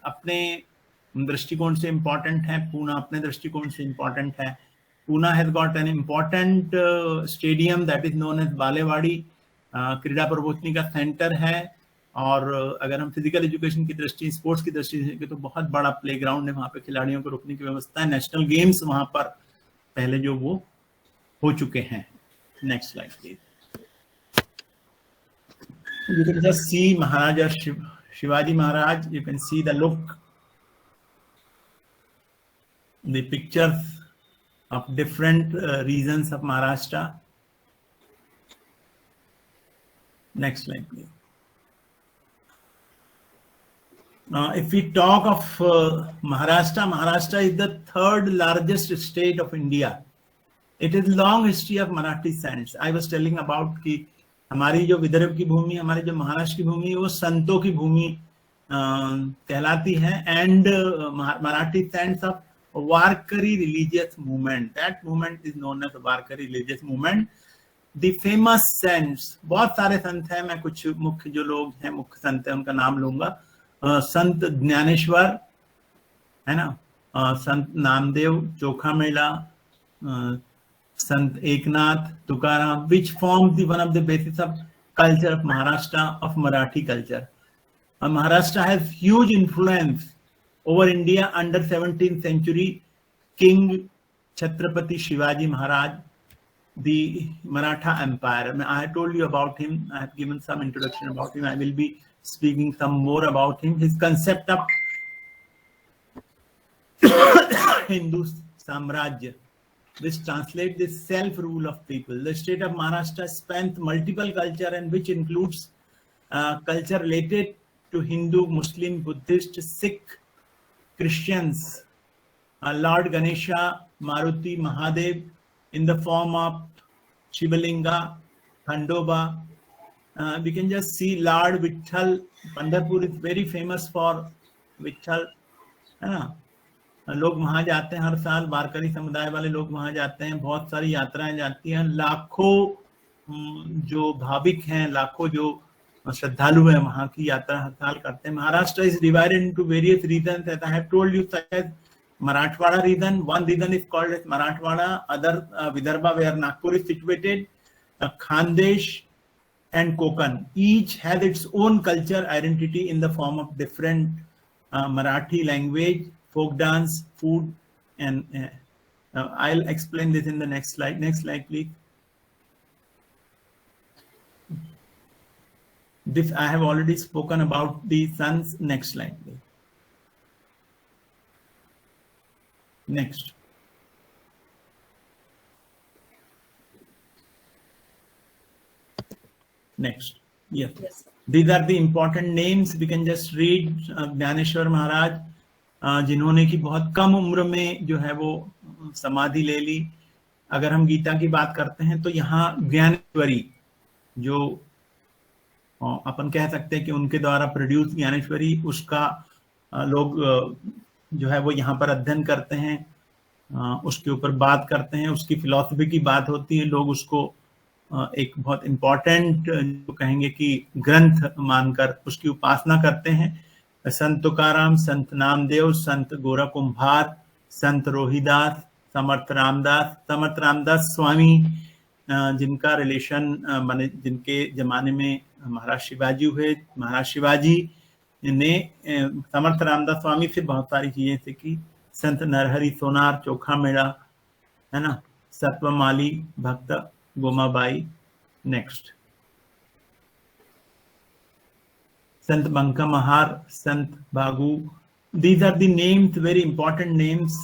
अपने दृष्टिकोण से इंपॉर्टेंट है, पूना अपने दृष्टिकोण से इंपॉर्टेंट है. Poona has got an important stadium that is known as Balewadi. Krida Prabodhini का सेंटर है. और अगर हम फिजिकल एजुकेशन की दृष्टि, स्पोर्ट्स की दृष्टि से देखें तो बहुत बड़ा प्लेग्राउंड है, वहां पे खिलाड़ियों को रुकने की व्यवस्था है. नेशनल गेम्स वहां पर पहले जो वो हो चुके हैं. Next slide please. You can just see Maharaja Shivaji Maharaj. You can see the look, the pictures of different regions of Maharashtra. Next slide, please. Now, if we talk of Maharashtra, Maharashtra is the third largest state of India. It is long history of Marathi saints. I was telling about कि हमारी जो विदर्भ की भूमि, हमारे जो महाराष्ट्र की भूमि है वो संतों की भूमि कहलाती है. And Marathi saints of Warkari religious movement, that movement is known as Warkari religious movement. The famous saints, बहुत सारे संत हैं, मैं कुछ मुख्य जो लोग हैं, मुख्य संत हैं, उनका नाम लूंगा. संत ज्ञानेश्वर है ना, संत नामदेव, चोखा मेला, Sant Eknath, Tukaram, which forms the one of the basis of culture of Maharashtra, of Marathi culture. Maharashtra has huge influence over India under 17th century King Chhatrapati Shivaji Maharaj, the Maratha Empire. I have told you about him. I have given some introduction about him. I will be speaking some more about him. His concept of Hindu Samrajya, which translates the self-rule of people. The state of Maharashtra spans multiple culture and which includes culture related to Hindu, Muslim, Buddhist, Sikh, Christians, Lord Ganesha, Maruti, Mahadev in the form of Shivalinga, Khandoba. We can just see Lord Vitthal. Pandharpur is very famous for Vitthal. लोग वहां जाते हैं हर साल, वारकरी समुदाय वाले लोग वहां जाते हैं, बहुत सारी यात्राएं जाती हैं, लाखों जो भाविक हैं, लाखों जो श्रद्धालु हैं वहां की यात्रा हर साल करते हैं. Maharashtra is divided into various regions, as I have told you, such as Marathwada region. One region is called as Marathwada, other Vidarbha where Nagpur is situated, Khandesh and Konkan. Each has its own culture identity in the form of different Marathi language, folk dance, food, and I'll explain this in the next slide. Next slide, please. This I have already spoken about the sons. Next slide, please. Next. Next. Yes. These are the important names. We can just read. Gyaneshwar Maharaj, जिन्होंने की बहुत कम उम्र में जो है वो समाधि ले ली. अगर हम गीता की बात करते हैं तो यहाँ ज्ञानेश्वरी, जो अपन कह सकते हैं कि उनके द्वारा प्रोड्यूस ज्ञानेश्वरी, उसका लोग जो है वो यहाँ पर अध्ययन करते हैं, उसके ऊपर बात करते हैं, उसकी फिलॉसफी की बात होती है, लोग उसको एक बहुत इम्पोर्टेंट जो कहेंगे कि ग्रंथ मानकर उसकी उपासना करते हैं। संत तुकाराम, संत नामदेव, संत गोरा कुंभार, संत रोहिदास, समर्थ रामदास स्वामी, जिनका रिलेशन बने, जिनके जमाने में महाराज शिवाजी हुए। महाराज शिवाजी ने समर्थ रामदास स्वामी से बहुत सारी चीजें सीखी। संत नरहरि सोनार, चोखा मेड़ा, है ना, सत्वमाली भक्त Gomabai. Next, Sant Banka Mahar, Sant Bhagu. These are the names, very important names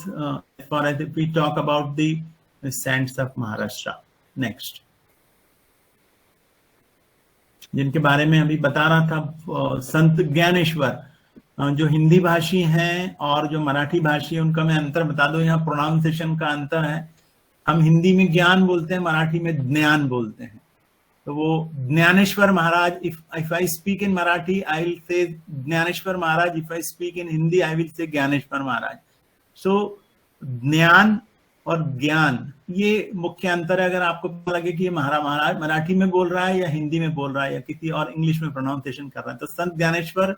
as far as if we talk about the saints of Maharashtra. Next, जिनके बारे में अभी बता रहा था, संत ज्ञानेश्वर, जो हिंदी भाषी हैं और जो मराठी भाषी है उनका मैं अंतर बता दूं। यहाँ प्रोनाउंसिएशन का अंतर है। हम हिंदी में ज्ञान बोलते हैं, मराठी में ज्ञान बोलते हैं। तो वो ज्ञानेश्वर महाराज, if I speak in Marathi I will say Dnyaneshwar Maharaj, if I speak in Hindi I will say Dnyaneshwar Maharaj. So ज्ञान और ज्ञान ये मुख्य अंतर है। अगर आपको पता लगे कि ये महाराज मराठी में बोल रहा है या हिंदी में बोल रहा है या किसी और इंग्लिश में प्रोनाउंसिएशन कर रहा है। तो संत Dnyaneshwar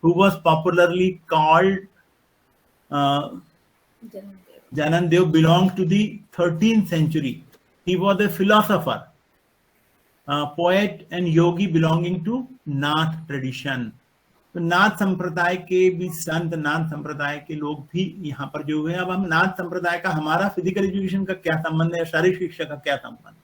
who was popularly called Janandev belonged to the 13th century. He was a philosopher, poet and yogi belonging to Nath tradition. तो नाथ संप्रदाय के भी संत, नाथ संप्रदाय के लोग भी यहाँ पर जो हुए। अब हम नाथ संप्रदाय का, हमारा फिजिकल एजुकेशन का क्या संबंध है, शारीरिक शिक्षा का क्या संबंध?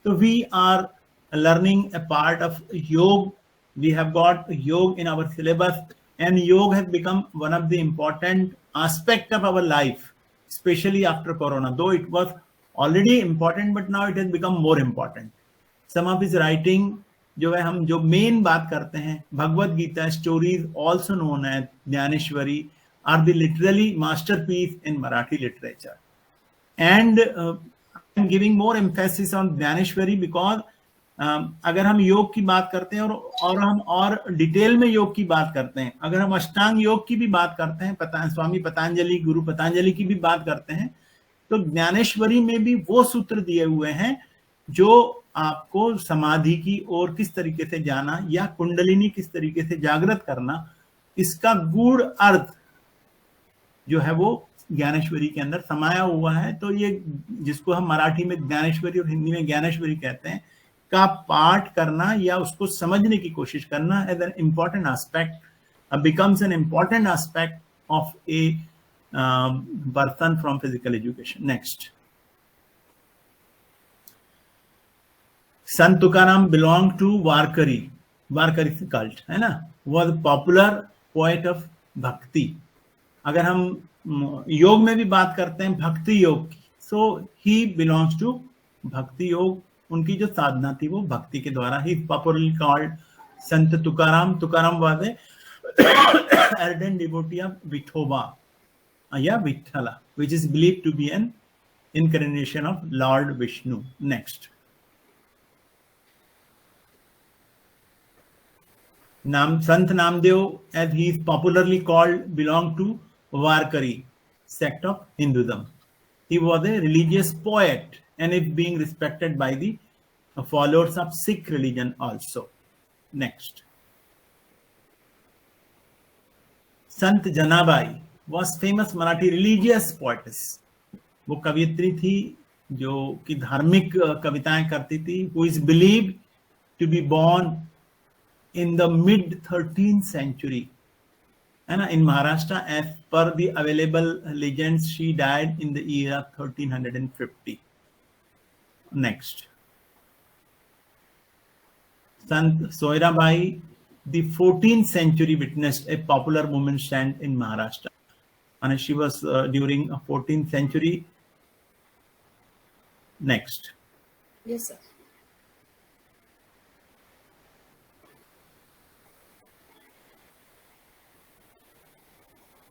तो we are learning a part of yoga. We have got yoga in our syllabus and yoga has become one of the important aspect of our life, especially after corona, though it was already important but now it has become more important. Some of his writing जो है, हम जो main बात करते हैं, Bhagavad Gita stories also known as Dnyaneshwari are the literally masterpiece in Marathi literature, and I'm giving more emphasis on Dnyaneshwari because अगर हम योग की बात करते हैं और हम और डिटेल में योग की बात करते हैं, अगर हम अष्टांग योग की भी बात करते हैं, स्वामी पतंजलि, गुरु पतंजलि की भी बात करते हैं, तो ज्ञानेश्वरी में भी वो सूत्र दिए हुए हैं जो आपको समाधि की ओर किस तरीके से जाना या कुंडलिनी किस तरीके से जागृत करना, इसका गूढ़ अर्थ जो है वो ज्ञानेश्वरी के अंदर समाया हुआ है। तो ये जिसको हम मराठी में ज्ञानेश्वरी और हिंदी में ज्ञानेश्वरी कहते हैं, का पाठ करना या उसको समझने की कोशिश करना as an important aspect becomes an important aspect of a person from physical education. Next, Sant Tukaram belong to Warkari cult, है ना, वॉज पॉपुलर पोएट ऑफ भक्ति। अगर हम योग में भी बात करते हैं भक्ति योग की, सो ही बिलोंग्स टू भक्ति योग। उनकी जो साधना थी वो भक्ति के द्वारा ही popularly called Sant Tukaram was ardent devotee of Vithoba या Vitthala, which is believed to be an incarnation of Lord Vishnu. Next, Sant Namdev, as he is popularly called, belonged to Varkari sect of Hinduism. He was a religious poet and is being respected by the followers of Sikh religion also. Next, Sant Janabai was famous Marathi religious poetess. वो कवियत्री थी जो कि धार्मिक कविताएं करती थी, who is believed to be born in the mid 13th century, है ना, in Maharashtra. As per the available legends, she died in the year 1350. Next, Sant Soirabai, the 14th century witnessed a popular woman stand in Maharashtra, and she was during a 14th century. Next, Yes, sir.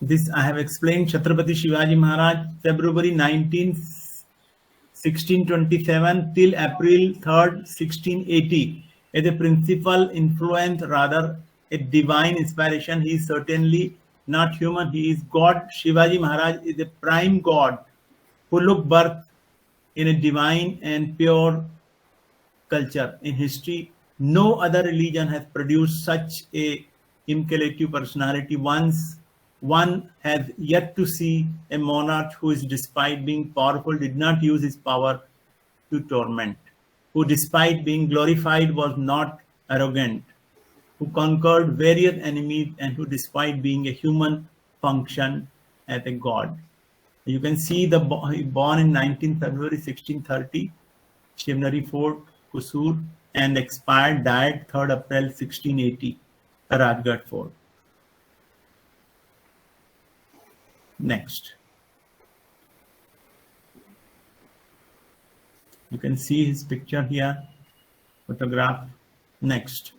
this I have explained. Chhatrapati Shivaji Maharaj, February 19th, 1627 till April 3rd, 1680, as a principal influence, rather a divine inspiration. He is certainly not human, he is God. Shivaji Maharaj is a prime God who looked birth in a divine and pure culture in history. No other religion has produced such a immaculate personality. One has yet to see a monarch who is, despite being powerful, did not use his power to torment, who despite being glorified was not arrogant, who conquered various enemies, and who despite being a human functioned as a god. You can see born in 19 February 1630, Shivneri Fort, Kusur, and died 3rd April 1680, Rajgarh Fort. Next. You can see his picture here, photograph. Next.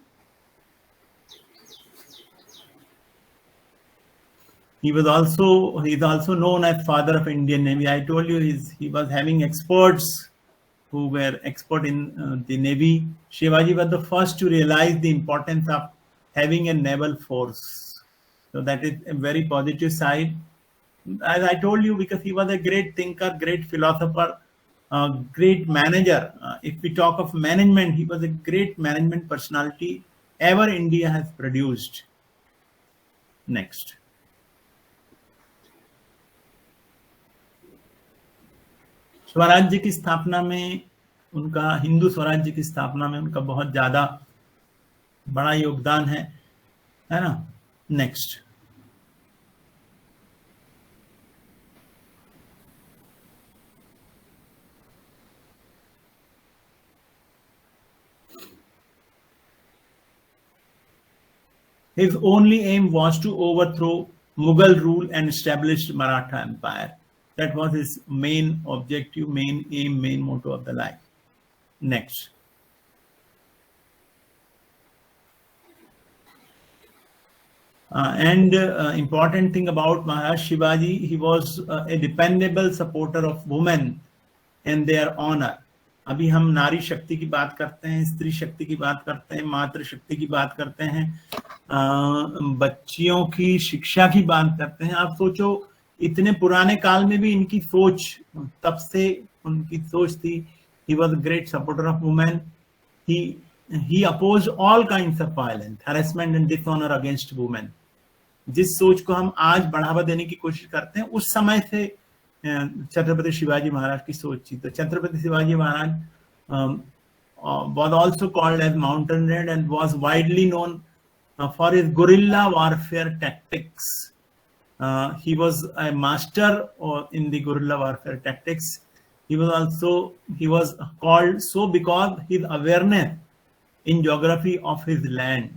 He's also known as father of Indian Navy. I told you he was having experts who were expert in the Navy. Shivaji was the first to realize the importance of having a naval force. So that is a very positive side. As I told you, because he was a great thinker, great philosopher, great manager. If we talk of management, he was a great management personality ever India has produced. Next. स्वराज्य की स्थापना में उनका, हिंदू स्वराज्य की स्थापना में उनका बहुत ज्यादा बड़ा योगदान है ना. Next. His only aim was to overthrow Mughal rule and establish Maratha Empire. That was his main objective, main aim, main motto of the life. Next. Important thing about Maharaj Shivaji, he was a dependable supporter of women and their honor. अभी हम नारी शक्ति की बात करते हैं, स्त्री शक्ति की बात करते हैं, मातृ शक्ति की बात करते हैं, बच्चियों की शिक्षा की बात करते हैं. आप सोचो, इतने पुराने काल में भी इनकी सोच, तब से उनकी सोच थी. He was a great supporter of women. He opposed all kinds of violence, harassment and dishonor against women. जिस सोच को हम आज बढ़ावा देने की कोशिश करते हैं, उस समय से छत्रपति शिवाजी महाराज की सोच थी. तो Chhatrapati Shivaji Maharaj was also called as Mountain Red and was widely known for his guerrilla warfare tactics. He was a master in the guerrilla warfare tactics. He was called so because his awareness in geography of his land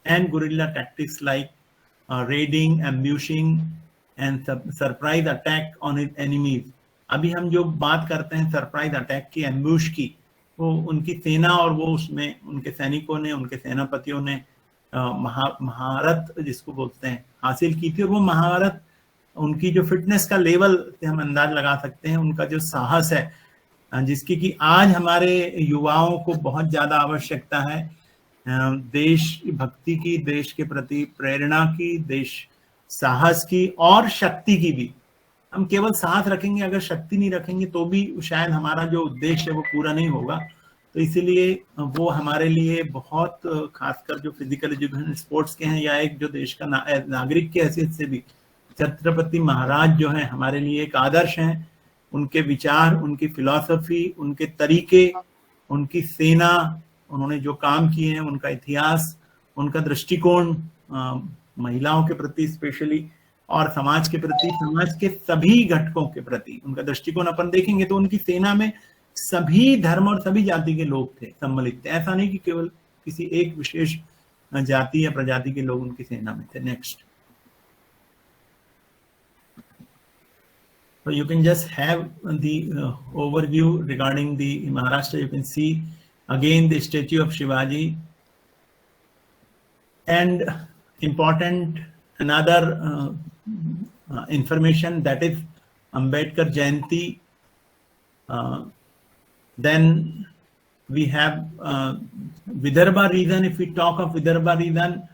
and guerrilla tactics like raiding, ambushing and surprise attack on his enemies. अभी हम जो बात करते हैं surprise attack की, ambush की, वो उनकी सेना और वो उसमें उनके सैनिकों ने, उनके सेनापतियों ने महारत जिसको बोलते हैं हासिल की थी. और वो महारत, उनकी जो फिटनेस का लेवल से हम अंदाज लगा सकते हैं, उनका जो साहस है, जिसकी कि आज हमारे युवाओं को बहुत ज्यादा आवश्यकता है. देश भक्ति की, देश के प्रति प्रेरणा की, देश साहस की और शक्ति की भी. हम केवल साहस रखेंगे, अगर शक्ति नहीं रखेंगे तो भी शायद हमारा जो उद्देश्य है वो पूरा नहीं होगा. तो इसीलिए वो हमारे लिए बहुत, खासकर जो फिजिकल एजुकेशन स्पोर्ट्स के हैं या एक जो देश का नागरिक की हैसियत से भी छत्रपति महाराज जो हैं हमारे लिए एक आदर्श हैं. उनके विचार, उनकी फिलॉसफी, उनके तरीके, उनकी सेना, उन्होंने जो काम किए हैं, उनका इतिहास, उनका दृष्टिकोण महिलाओं के प्रति स्पेशली और समाज के प्रति, समाज के सभी घटकों के प्रति उनका दृष्टिकोण अपन देखेंगे तो उनकी सेना में सभी धर्म और सभी जाति के लोग थे, सम्मिलित थे. ऐसा नहीं कि केवल किसी एक विशेष जाति या प्रजाति के लोग उनकी सेना में थे. Next. So you can just have the overview regarding the Maharashtra. You can see again the statue of Shivaji, and important another information, that is Ambedkar Jayanti. Then we have Vidarbha region. If we talk of Vidarbha region,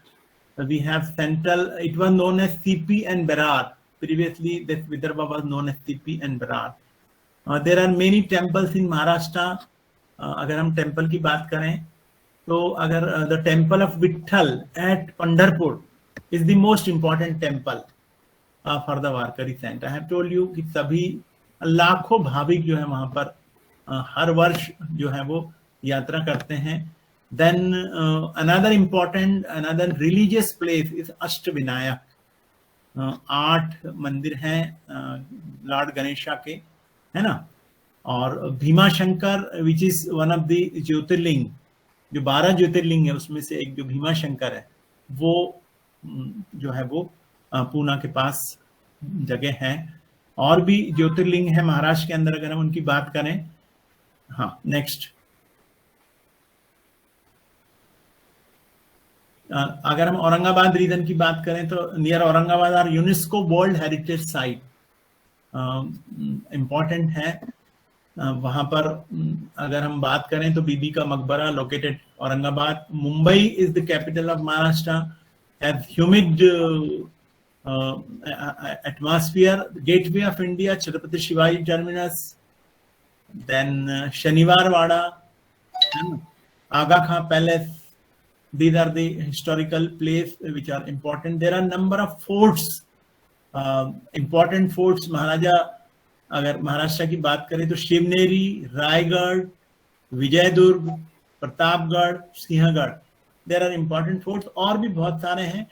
we have central, it was known as CP and Berar. Previously this Vidarbha was known as CP and Berar. There are many temples in Maharashtra. अगर हम temple की बात करें तो अगर the temple of Vitthal at Pandharpur is the most important temple for the Warkari saint. I have told you कि सभी लाखों भाविक जो है वहां पर हर वर्ष जो है वो यात्रा करते हैं। Then another important another religious place is Ashtavinayak. 8 मंदिर हैं लॉर्ड गणेशा के, है ना। और Bhimashankar which is one of the Jyotirlinga, जो 12 ज्योतिर्लिंग है उसमें से एक जो भीमाशंकर है वो जो है वो पूना के पास जगह है। और भी ज्योतिर्लिंग है महाराष्ट्र के अंदर अगर हम उनकी बात करें। हाँ, नेक्स्ट अगर हम औरंगाबाद रीजन की बात करें तो near Aurangabad are UNESCO world heritage site, important है। वहां पर अगर हम बात करें तो Bibi ka Maqbara located Aurangabad. Mumbai is the capital of Maharashtra, has humid atmosphere. Gateway of India Chhatrapati Shivaji Terminus. Then Shaniwar Wada, Aga Khan Palace. These are the historical place which are important. There are number of forts, important forts. महाराजा अगर महाराष्ट्र की बात करें तो Shivneri, Raigarh, Vijaydurg, Pratapgarh, Sinhagad, there are important forts। और भी बहुत सारे हैं।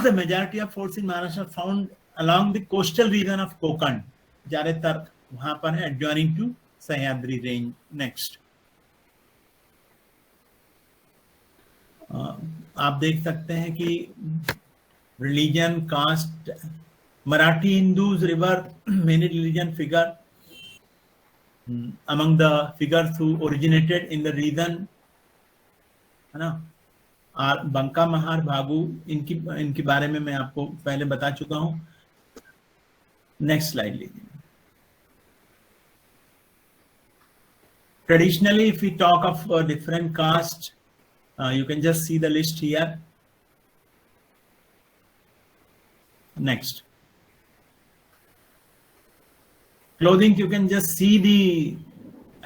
The majority of forts in Maharashtra are found along the coastal region of Konkan, ज्यादातर वहां पर है adjoining to Sahyadri range. Next आप देख सकते हैं कि religion, caste, Marathi Hindus river many religion figure among the figures who originated in the region, है ना। और बंका महार भागु, इनके बारे में मैं आपको पहले बता चुका हूं। नेक्स्ट स्लाइड लीजिए। Traditionally if we talk of different caste, you can just see the list here. Next, clothing, you can just see the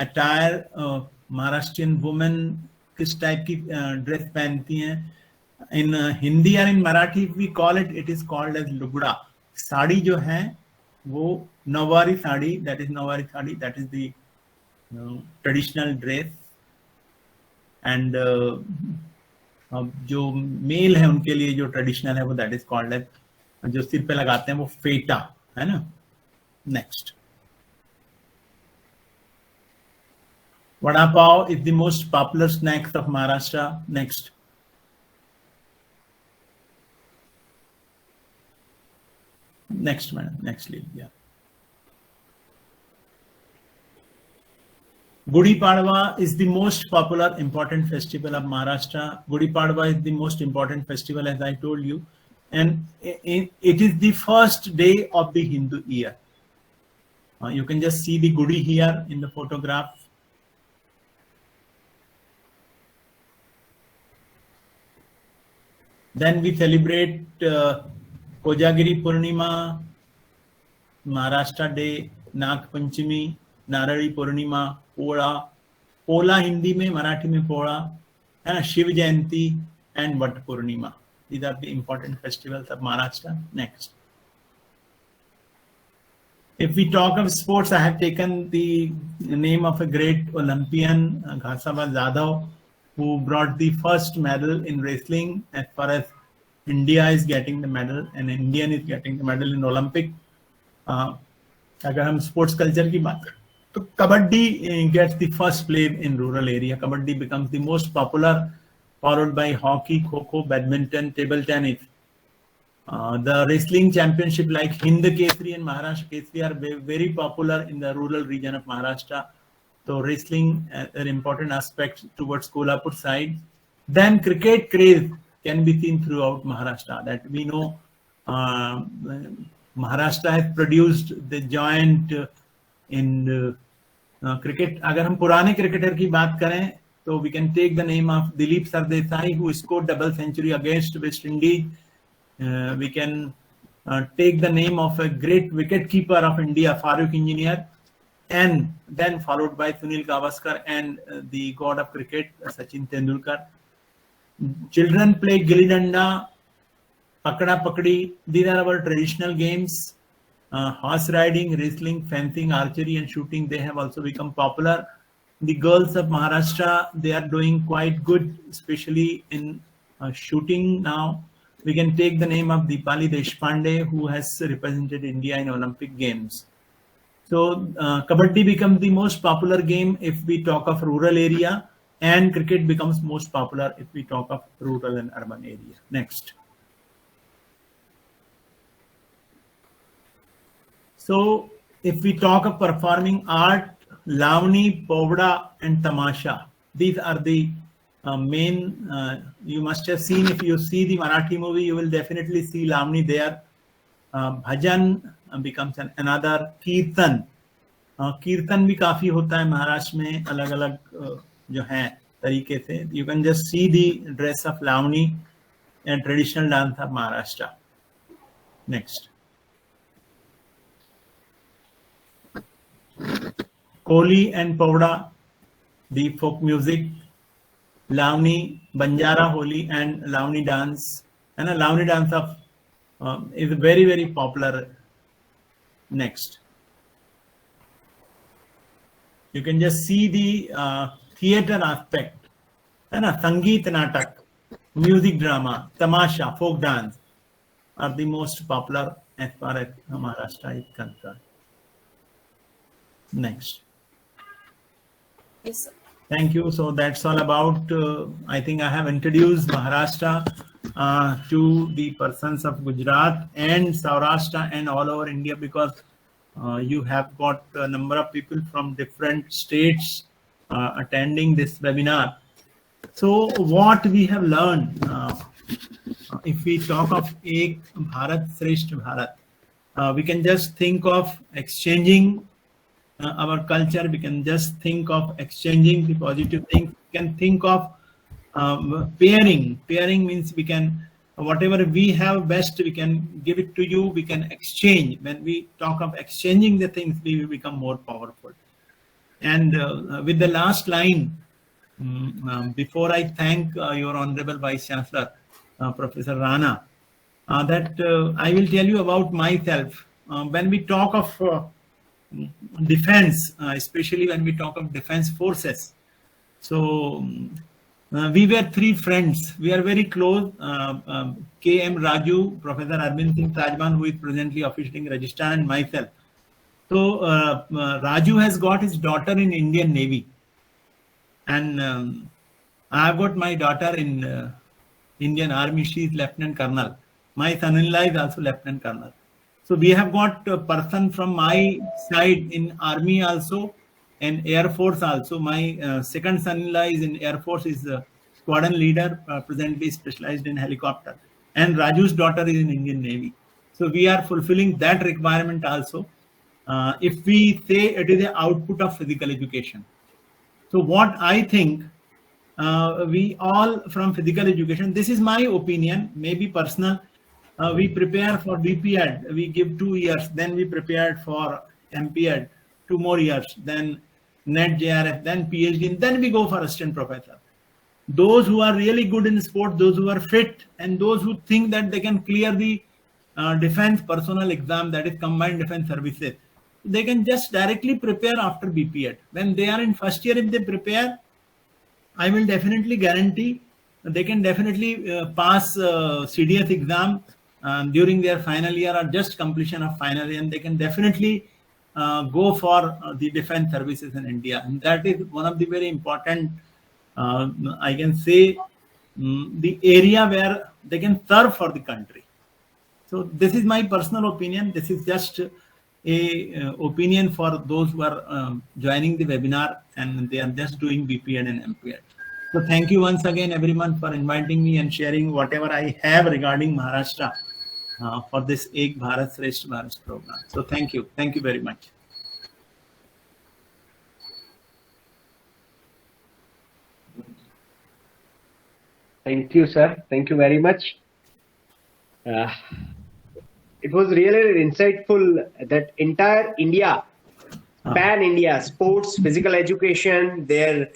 attire। Maharashtrian women किस टाइप की ड्रेस पहनती हैं। इन हिंदी और इन Marathi we call it, it is called as लुगड़ा। Sari जो है वो नौवारी sari, that is nauvari sari, that is the traditional dress। And जो mail है उनके लिए जो ट्रेडिशनल है वो दैट इज कॉल्ड एज, जो सिर पे लगाते हैं वो फेटा, है ना। Next, vada pav is the most popular snacks of Maharashtra. Next, next madam, next लीजिए। Gudi Padwa is the most popular important festival of Maharashtra. Gudi Padwa is the most important festival, as I told you, and it is the first day of the Hindu year. You can just see the Gudi here in the photograph. Then we celebrate Kojagiri Purnima, Maharashtra Day, Nag Panchami, Narali पूर्णिमा, पोला, पोला हिंदी में, मराठी में पोला, है ना, Shiv Jayanti and Vat Purnima. These are the important festivals of Maharashtra. Next, if we talk of sports, I have taken the name of a great Olympian, Ghasaba Jadhav, who brought the first medal in wrestling as far as India is getting the medal, and Indian is getting the medal in Olympic। अगर हम sports culture की बात करें तो kabaddi gets the first place in rural area. Kabaddi becomes the most popular, followed by hockey, kho-kho, badminton, table tennis. The wrestling championship like Hind Kesari and Maharashtra Kesari are very popular in the rural region of Maharashtra. So wrestling an important aspect towards Kolhapur side. Then cricket craze can be seen throughout Maharashtra. That we know, Maharashtra has produced the giant in cricket। अगर हम पुराने cricketer की बात करें तो we can take the name of Dilip Sardesai, who scored double century against West Indies। We can take the name of a great wicket keeper of India, Farooq Engineer, and then followed by Sunil Gavaskar and the god of cricket, Sachin Tendulkar. Children play gilli danda, pakda pakdi. These are our traditional games. Horse riding, wrestling, fencing, archery and shooting, they have also become popular. The girls of Maharashtra, they are doing quite good, especially in shooting now. We can take the name of Deepali Deshpande, who has represented India in Olympic Games. So Kabaddi becomes the most popular game if we talk of rural area, and cricket becomes most popular if we talk of rural and urban area. Next. So if we talk of performing art, Lavani, Povda and Tamasha, these are the main, you must have seen, if you see the Marathi movie, you will definitely see Lavani there. Bhajan becomes another. Kirtan. Kirtan भी काफी होता है महाराष्ट्र में अलग अलग जो है तरीके से. You can just see the dress of Lavani and traditional dance of Maharashtra. Next. Koli and Povda, the folk music. Lavani, Banjara Holi and Lavani dance. And a Lavani dance of is very, very popular. Next. You can just see the theater aspect. And a Sangeet Natak, music drama, Tamasha, folk dance are the most popular as far as Maharashtra is concerned. Next. Yes, sir. Thank you. So that's all about, I think I have introduced Maharashtra to the persons of Gujarat and Saurashtra and all over India, because you have got a number of people from different states attending this webinar. So what we have learned, if we talk of Ek Bharat Shreshth Bharat, we can just think of exchanging our culture. We can just think of exchanging the positive things. We can think of pairing. Pairing means we can, whatever we have best, we can give it to you. We can exchange. When we talk of exchanging the things, we will become more powerful. And with the last line, before I thank your Honorable Vice Chancellor, Professor Rana, that I will tell you about myself. When we talk of defense, especially when we talk of defense forces. So we were three friends. We are very close. K.M. Raju, Professor Arvind Singh Tajman, who is presently officiating Rajasthan, and myself. So Raju has got his daughter in Indian Navy. And I have got my daughter in Indian Army. She is Lieutenant Colonel. My son-in-law is also Lieutenant Colonel. So we have got a person from my side in Army also and Air Force also. My second son-in-law is in Air Force, is a squadron leader, presently specialized in helicopter. And Raju's daughter is in Indian Navy. So we are fulfilling that requirement also. If we say it is the output of physical education. So what I think, we all from physical education, this is my opinion, maybe personal. We prepare for BPEd, we give 2 years, then we prepared for MPEd, 2 more years, then NET JRF, then PhD, and then we go for assistant professor. Those who are really good in sport, those who are fit, and those who think that they can clear the defense personnel exam, that is combined defense services, they can just directly prepare after BPEd. When they are in first year, if they prepare, I will definitely guarantee they can definitely pass CDS exam during their final year or just completion of final year, and they can definitely go for the defense services in India. And that is one of the very important, I can say, the area where they can serve for the country. So this is my personal opinion. This is just a opinion for those who are joining the webinar and they are just doing BPEd and MPEd. So thank you once again, everyone, for inviting me and sharing whatever I have regarding Maharashtra for this Ek Bharat Shreshth Bharat program. So thank you. Thank you very much. Thank you, sir. Thank you very much. It was really insightful that entire India pan India sports, physical education, their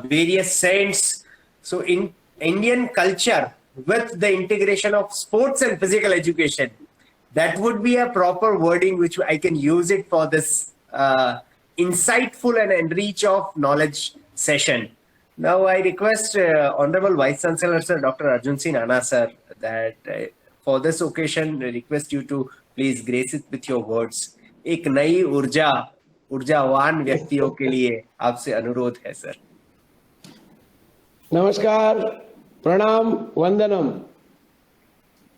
various saints. So in Indian culture, with the integration of sports and physical education, that would be a proper wording which I can use it for this insightful and enrich of knowledge session. Now I request Honorable Vice Chancellor Sir Dr. Arjun Singh Nana Sir that for this occasion request you to please grace it with your words. एक नई ऊर्जावान व्यक्तियों के लिए आपसे अनुरोध है sir. नमस्कार, प्रणाम, वंदनम।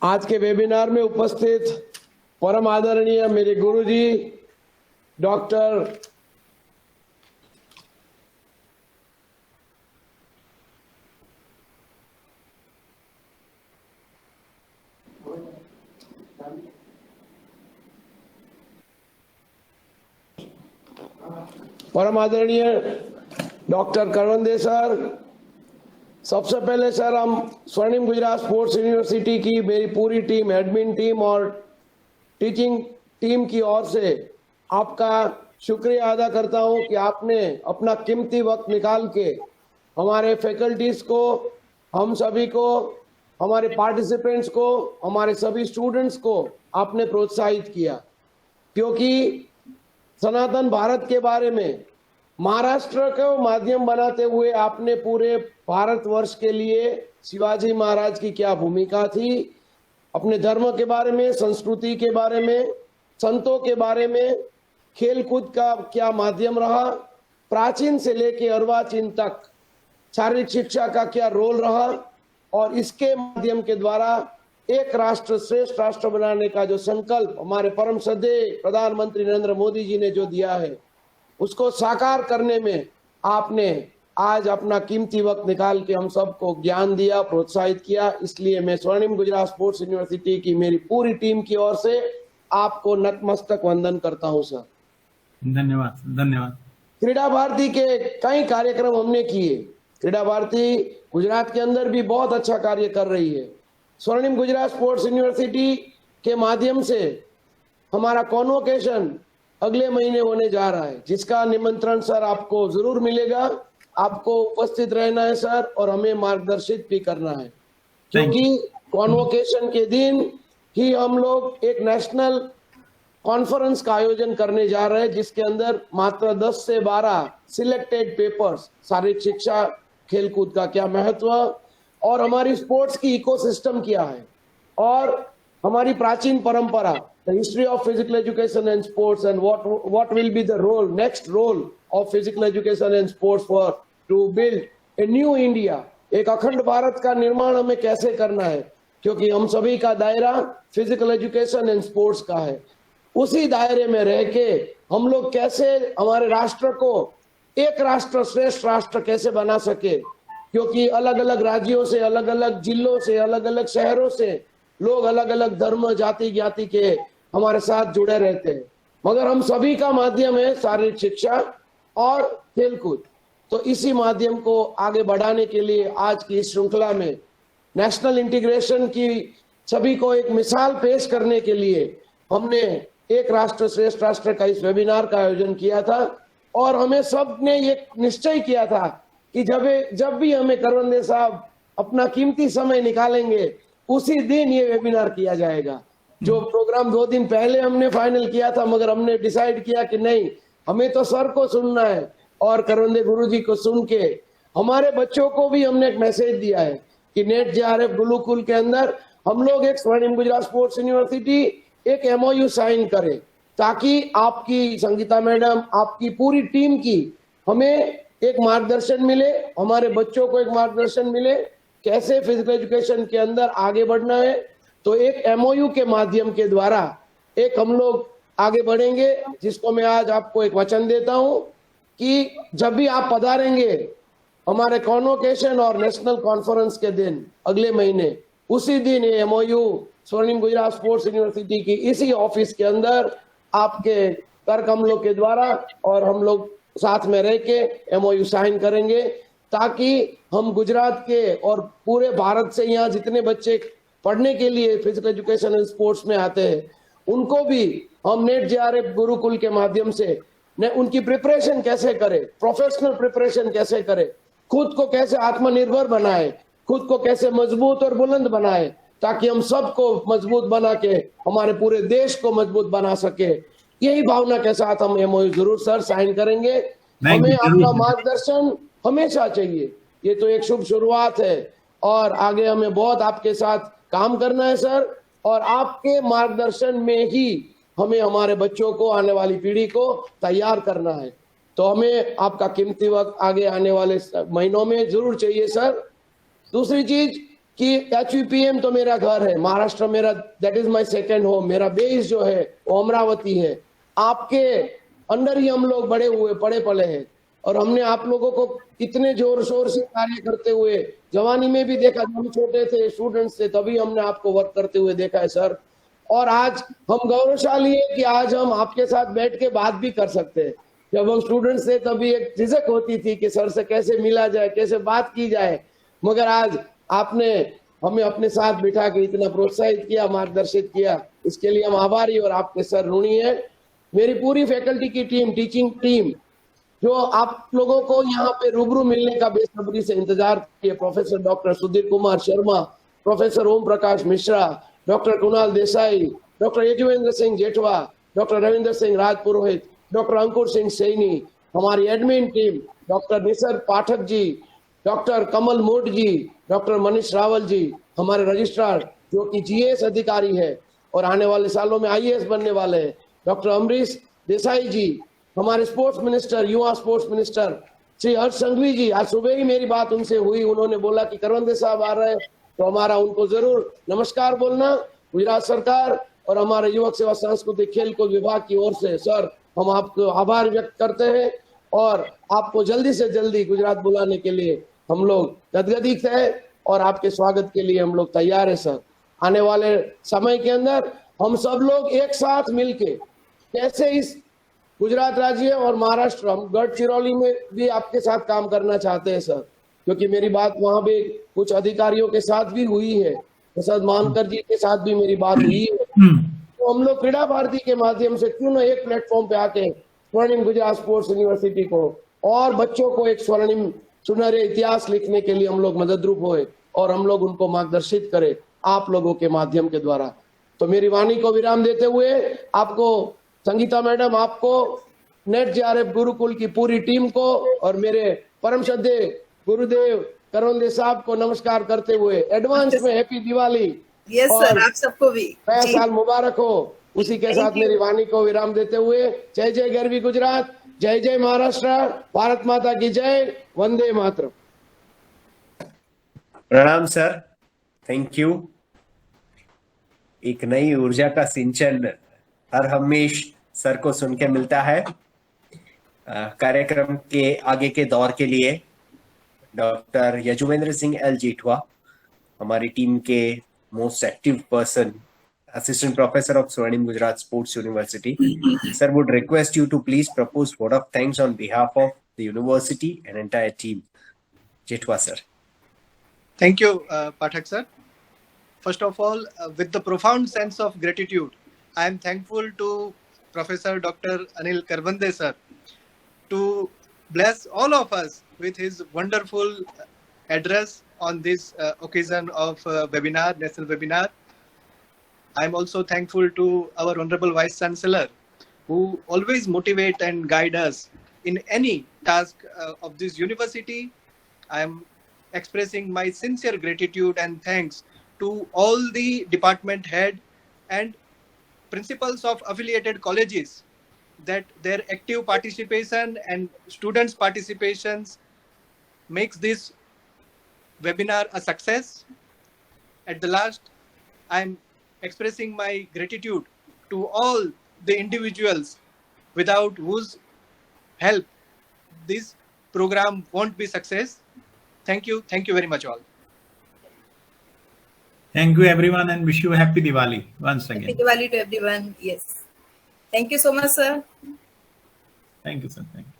आज के वेबिनार में उपस्थित परम आदरणीय मेरे गुरुजी डॉक्टर करवंदे सर, सबसे पहले सर हम स्वर्णिम गुजरात स्पोर्ट्स यूनिवर्सिटी की मेरी पूरी टीम, एडमिन टीम और टीचिंग टीम की ओर से आपका शुक्रिया अदा करता हूं कि आपने अपना कीमती वक्त निकाल के हमारे फैकल्टीज को, हम सभी को, हमारे पार्टिसिपेंट्स को, हमारे सभी स्टूडेंट्स को आपने प्रोत्साहित किया, क्योंकि सनातन भारत के बारे में महाराष्ट्र को माध्यम बनाते हुए आपने पूरे भारतवर्ष के लिए शिवाजी महाराज की क्या भूमिका थी, अपने धर्म के बारे में, संस्कृति के बारे में, संतों के बारे में, खेलकूद का क्या माध्यम रहा, प्राचीन से लेके अर्वाचीन तक शारीरिक शिक्षा का क्या रोल रहा, और इसके माध्यम के द्वारा एक राष्ट्र श्रेष्ठ राष्ट्र बनाने का जो संकल्प हमारे परम श्रद्धेय प्रधानमंत्री नरेंद्र मोदी जी ने जो दिया है, उसको साकार करने में आपने आज अपना कीमती वक्त निकाल के हम सबको ज्ञान दिया, प्रोत्साहित किया। इसलिए मैं स्वर्णिम गुजरात स्पोर्ट्स यूनिवर्सिटी की मेरी पूरी टीम की ओर से आपको नतमस्तक वंदन करता हूं सर। धन्यवाद, धन्यवाद। क्रीड़ा भारती के कई कार्यक्रम हमने किए। क्रीड़ा भारती गुजरात के अंदर भी बहुत अच्छा कार्य कर रही है। स्वर्णिम गुजरात स्पोर्ट्स यूनिवर्सिटी के माध्यम से हमारा कॉन्वोकेशन अगले महीने होने जा रहा है, जिसका निमंत्रण सर आपको जरूर मिलेगा। आपको उपस्थित रहना है सर, और हमें मार्गदर्शित भी करना है, क्योंकि कॉन्वोकेशन के दिन ही हम लोग एक नेशनल कॉन्फ्रेंस का आयोजन करने जा रहे हैं, जिसके अंदर मात्र 10 से 12 सिलेक्टेड पेपर्स, शारीरिक शिक्षा, खेलकूद का क्या महत्व और हमारी स्पोर्ट्स की इकोसिस्टम क्या है, और हमारी प्राचीन परंपरा, the history of physical education and sports, and what will be the role, next role of physical education and sports for to build a new India. एक अखंड भारत का निर्माण हमें कैसे करना है, क्योंकि हम सभी का दायरा फिजिकल एजुकेशन एंड स्पोर्ट्स का है। उसी दायरे में रह के हम लोग कैसे हमारे राष्ट्र को एक राष्ट्र श्रेष्ठ राष्ट्र कैसे बना सके, क्योंकि अलग अलग राज्यों से, अलग अलग जिलों से, अलग अलग शहरों से लोग अलग अलग धर्म, जाति ज्ञाति के हमारे साथ जुड़े रहते हैं, मगर हम सभी का माध्यम है शारीरिक शिक्षा और खेलकूद। तो इसी माध्यम को आगे बढ़ाने के लिए आज की इस श्रृंखला में नेशनल इंटीग्रेशन की सभी को एक मिसाल पेश करने के लिए हमने एक राष्ट्र श्रेष्ठ राष्ट्र का इस वेबिनार का आयोजन किया था, और हमें सब ने ये निश्चय किया था कि जब भी हमें करवंदे साहब अपना कीमती समय निकालेंगे, उसी दिन ये वेबिनार किया जाएगा। जो प्रोग्राम 2 दिन पहले हमने फाइनल किया था, मगर हमने डिसाइड किया कि नहीं, हमें तो सर को सुनना है, और करवंदे गुरुजी को सुन के हमारे बच्चों को भी हमने एक मैसेज दिया है कि नेट जेआरएफ गुरुकुल के अंदर हम लोग एक स्वर्णिम गुजरात स्पोर्ट्स यूनिवर्सिटी एक एमओयू साइन करें, ताकि आपकी संगीता मैडम, आपकी पूरी टीम की हमें एक मार्गदर्शन मिले, हमारे बच्चों को एक मार्गदर्शन मिले कैसे फिजिकल एजुकेशन के अंदर आगे बढ़ना है। तो एक एमओयू के माध्यम के द्वारा एक हम लोग आगे बढ़ेंगे, जिसको मैं आज आपको एक वचन देता हूं कि जब भी आप पधारेंगे हमारे कॉन्वोकेशन और नेशनल कॉन्फ्रेंस के दिन अगले महीने, उसी दिन ये एमओयू स्वर्णिम गुजरात स्पोर्ट्स यूनिवर्सिटी की इसी ऑफिस के अंदर आपके कर कमलों के द्वारा और हम लोग साथ में रह के एमओयू साइन करेंगे, ताकि हम गुजरात के और पूरे भारत से यहाँ जितने बच्चे पढ़ने के लिए फिजिकल एजुकेशन एंड स्पोर्ट्स में आते हैं, उनको भी हम नेट जेआरएफ गुरुकुल के माध्यम से ने उनकी प्रिपरेशन कैसे करे, प्रोफेशनल प्रिपरेशन कैसे करे, खुद को कैसे आत्मनिर्भर बनाए, खुद को कैसे मजबूत और बुलंद बनाए, ताकि हम सबको मजबूत बना के हमारे पूरे देश को मजबूत बना सके। यही भावना के साथ हम एमओयू जरूर सर साइन करेंगे। हमें आपका मार्गदर्शन हमेशा चाहिए। ये तो एक शुभ शुरुआत है और आगे हमें बहुत आपके साथ काम करना है सर, और आपके मार्गदर्शन में ही हमें हमारे बच्चों को, आने वाली पीढ़ी को तैयार करना है। तो हमें आपका कीमती वक्त आगे आने वाले महीनों में जरूर चाहिए सर। दूसरी चीज कि HVPM तो मेरा घर है, महाराष्ट्र मेरा, that is my second home. मेरा बेस जो है वो अमरावती है। आपके अंडर ही हम लोग बड़े हुए, पड़े पले हैं, और हमने आप लोगों को इतने जोर शोर से कार्य करते हुए जवानी में भी देखा। जब हम छोटे थे, स्टूडेंट्स थे, तभी हमने आपको वर्क करते हुए देखा है सर। और आज हम गौरवशाली है कि आज हम आपके साथ बैठ के बात भी कर सकते हैं। जब हम स्टूडेंट्स थे तभी एक झिझक होती थी कि सर से कैसे मिला जाए, कैसे बात की जाए, मगर आज आपने हमें अपने साथ बिठा के इतना प्रोत्साहित किया, मार्गदर्शित किया, इसके लिए हम आभारी और आपके सर ऋणी है। मेरी पूरी फैकल्टी की टीम, टीचिंग टीम, जो आप लोगों को यहाँ पे रूबरू मिलने का बेसब्री से इंतजार किए, professor doctor Sudhir Kumar Sharma, professor Om Prakash Mishra, doctor Kunal Desai, doctor Yajuvendra Singh Jethwa, doctor Ravindra Singh Rajpurohit, doctor Ankur Singh Saini, हमारी admin team, doctor Nisar Pathak ji, doctor Kamal Mot ji, doctor Manish Rawal ji, हमारे रजिस्ट्रार जो कि GS अधिकारी है और आने वाले सालों में IAS बनने वाले हैं, डॉक्टर अमरीश देसाई जी, हमारे स्पोर्ट्स मिनिस्टर, युवा स्पोर्ट्स मिनिस्टर श्री हर्ष संघवी जी। आज सुबह ही मेरी बात उनसे हुई, उन्होंने बोला कि करवंदे साहब आ रहे हैं, तो हमारा उनको जरूर नमस्कार बोलना। गुजरात सरकार और हमारे युवक सेवा सांस्कृतिक खेलकूद विभाग की ओर से सर हम आपको आभार व्यक्त करते हैं, और आपको जल्दी से जल्दी गुजरात बुलाने के लिए हम लोग गदगदित है और आपके स्वागत के लिए हम लोग तैयार है सर। आने वाले समय के अंदर हम सब लोग एक साथ मिलके कैसे इस गुजरात राज्य और महाराष्ट्र, हम गढ़चिरौली में भी आपके साथ काम करना चाहते हैं सर, क्योंकि मेरी बात वहां पे कुछ अधिकारियों के साथ भी हुई है, प्रसाद मानकर जी के साथ भी मेरी बात हुई है। तो हम लोग क्रीड़ा भारती के माध्यम से क्यों ना एक प्लेटफॉर्म पे आके स्वर्णिम गुजरात स्पोर्ट्स यूनिवर्सिटी को और बच्चों को एक स्वर्णिम सुनहरे इतिहास लिखने के लिए हम लोग मददरूप होए और हम लोग उनको मार्गदर्शित करें आप लोगों के माध्यम के द्वारा। तो मेरी वाणी को विराम देते हुए आपको, संगीता मैडम, आपको, नेट JRF गुरुकुल की पूरी टीम को और मेरे परम श्रद्धेय गुरुदेव करवंदे साहब को नमस्कार करते हुए एडवांस में हैप्पी दिवाली। यस सर, आप सबको भी नया साल मुबारक हो। उसी के साथ मेरी वाणी को विराम देते हुए जय जय गरवी गुजरात, जय जय महाराष्ट्र, भारत माता की जय, वंदे मातरम। प्रणाम सर, थैंक यू। एक नई ऊर्जा का सिंचन हर हमेश सर को सुन के मिलता है। कार्यक्रम के आगे के दौर के लिए डॉक्टर यजुवेंद्र सिंह एल जेठवा, हमारी टीम के most active person, assistant professor of Swarnim Gujarat Sports University, sir, would request you to please propose word of thanks on behalf of the university and entire team. Jetwa sir. Thank you, Pathak sir. First of all, with the profound sense of gratitude, I am thankful to Professor Dr. Anil Karvande sir to bless all of us with his wonderful address on this occasion of webinar, national webinar. I am also thankful to our Honorable Vice Chancellor, who always motivate and guide us in any task of this university. I am expressing my sincere gratitude and thanks to all the department head and principals of affiliated colleges that their active participation and students' participations makes this webinar a success. At the last, I am expressing my gratitude to all the individuals without whose help this program won't be success. Thank you very much all. Thank you everyone and wish you a happy Diwali once again. Happy Diwali to everyone. Yes. Thank you so much, sir. Thank you sir. Thank you.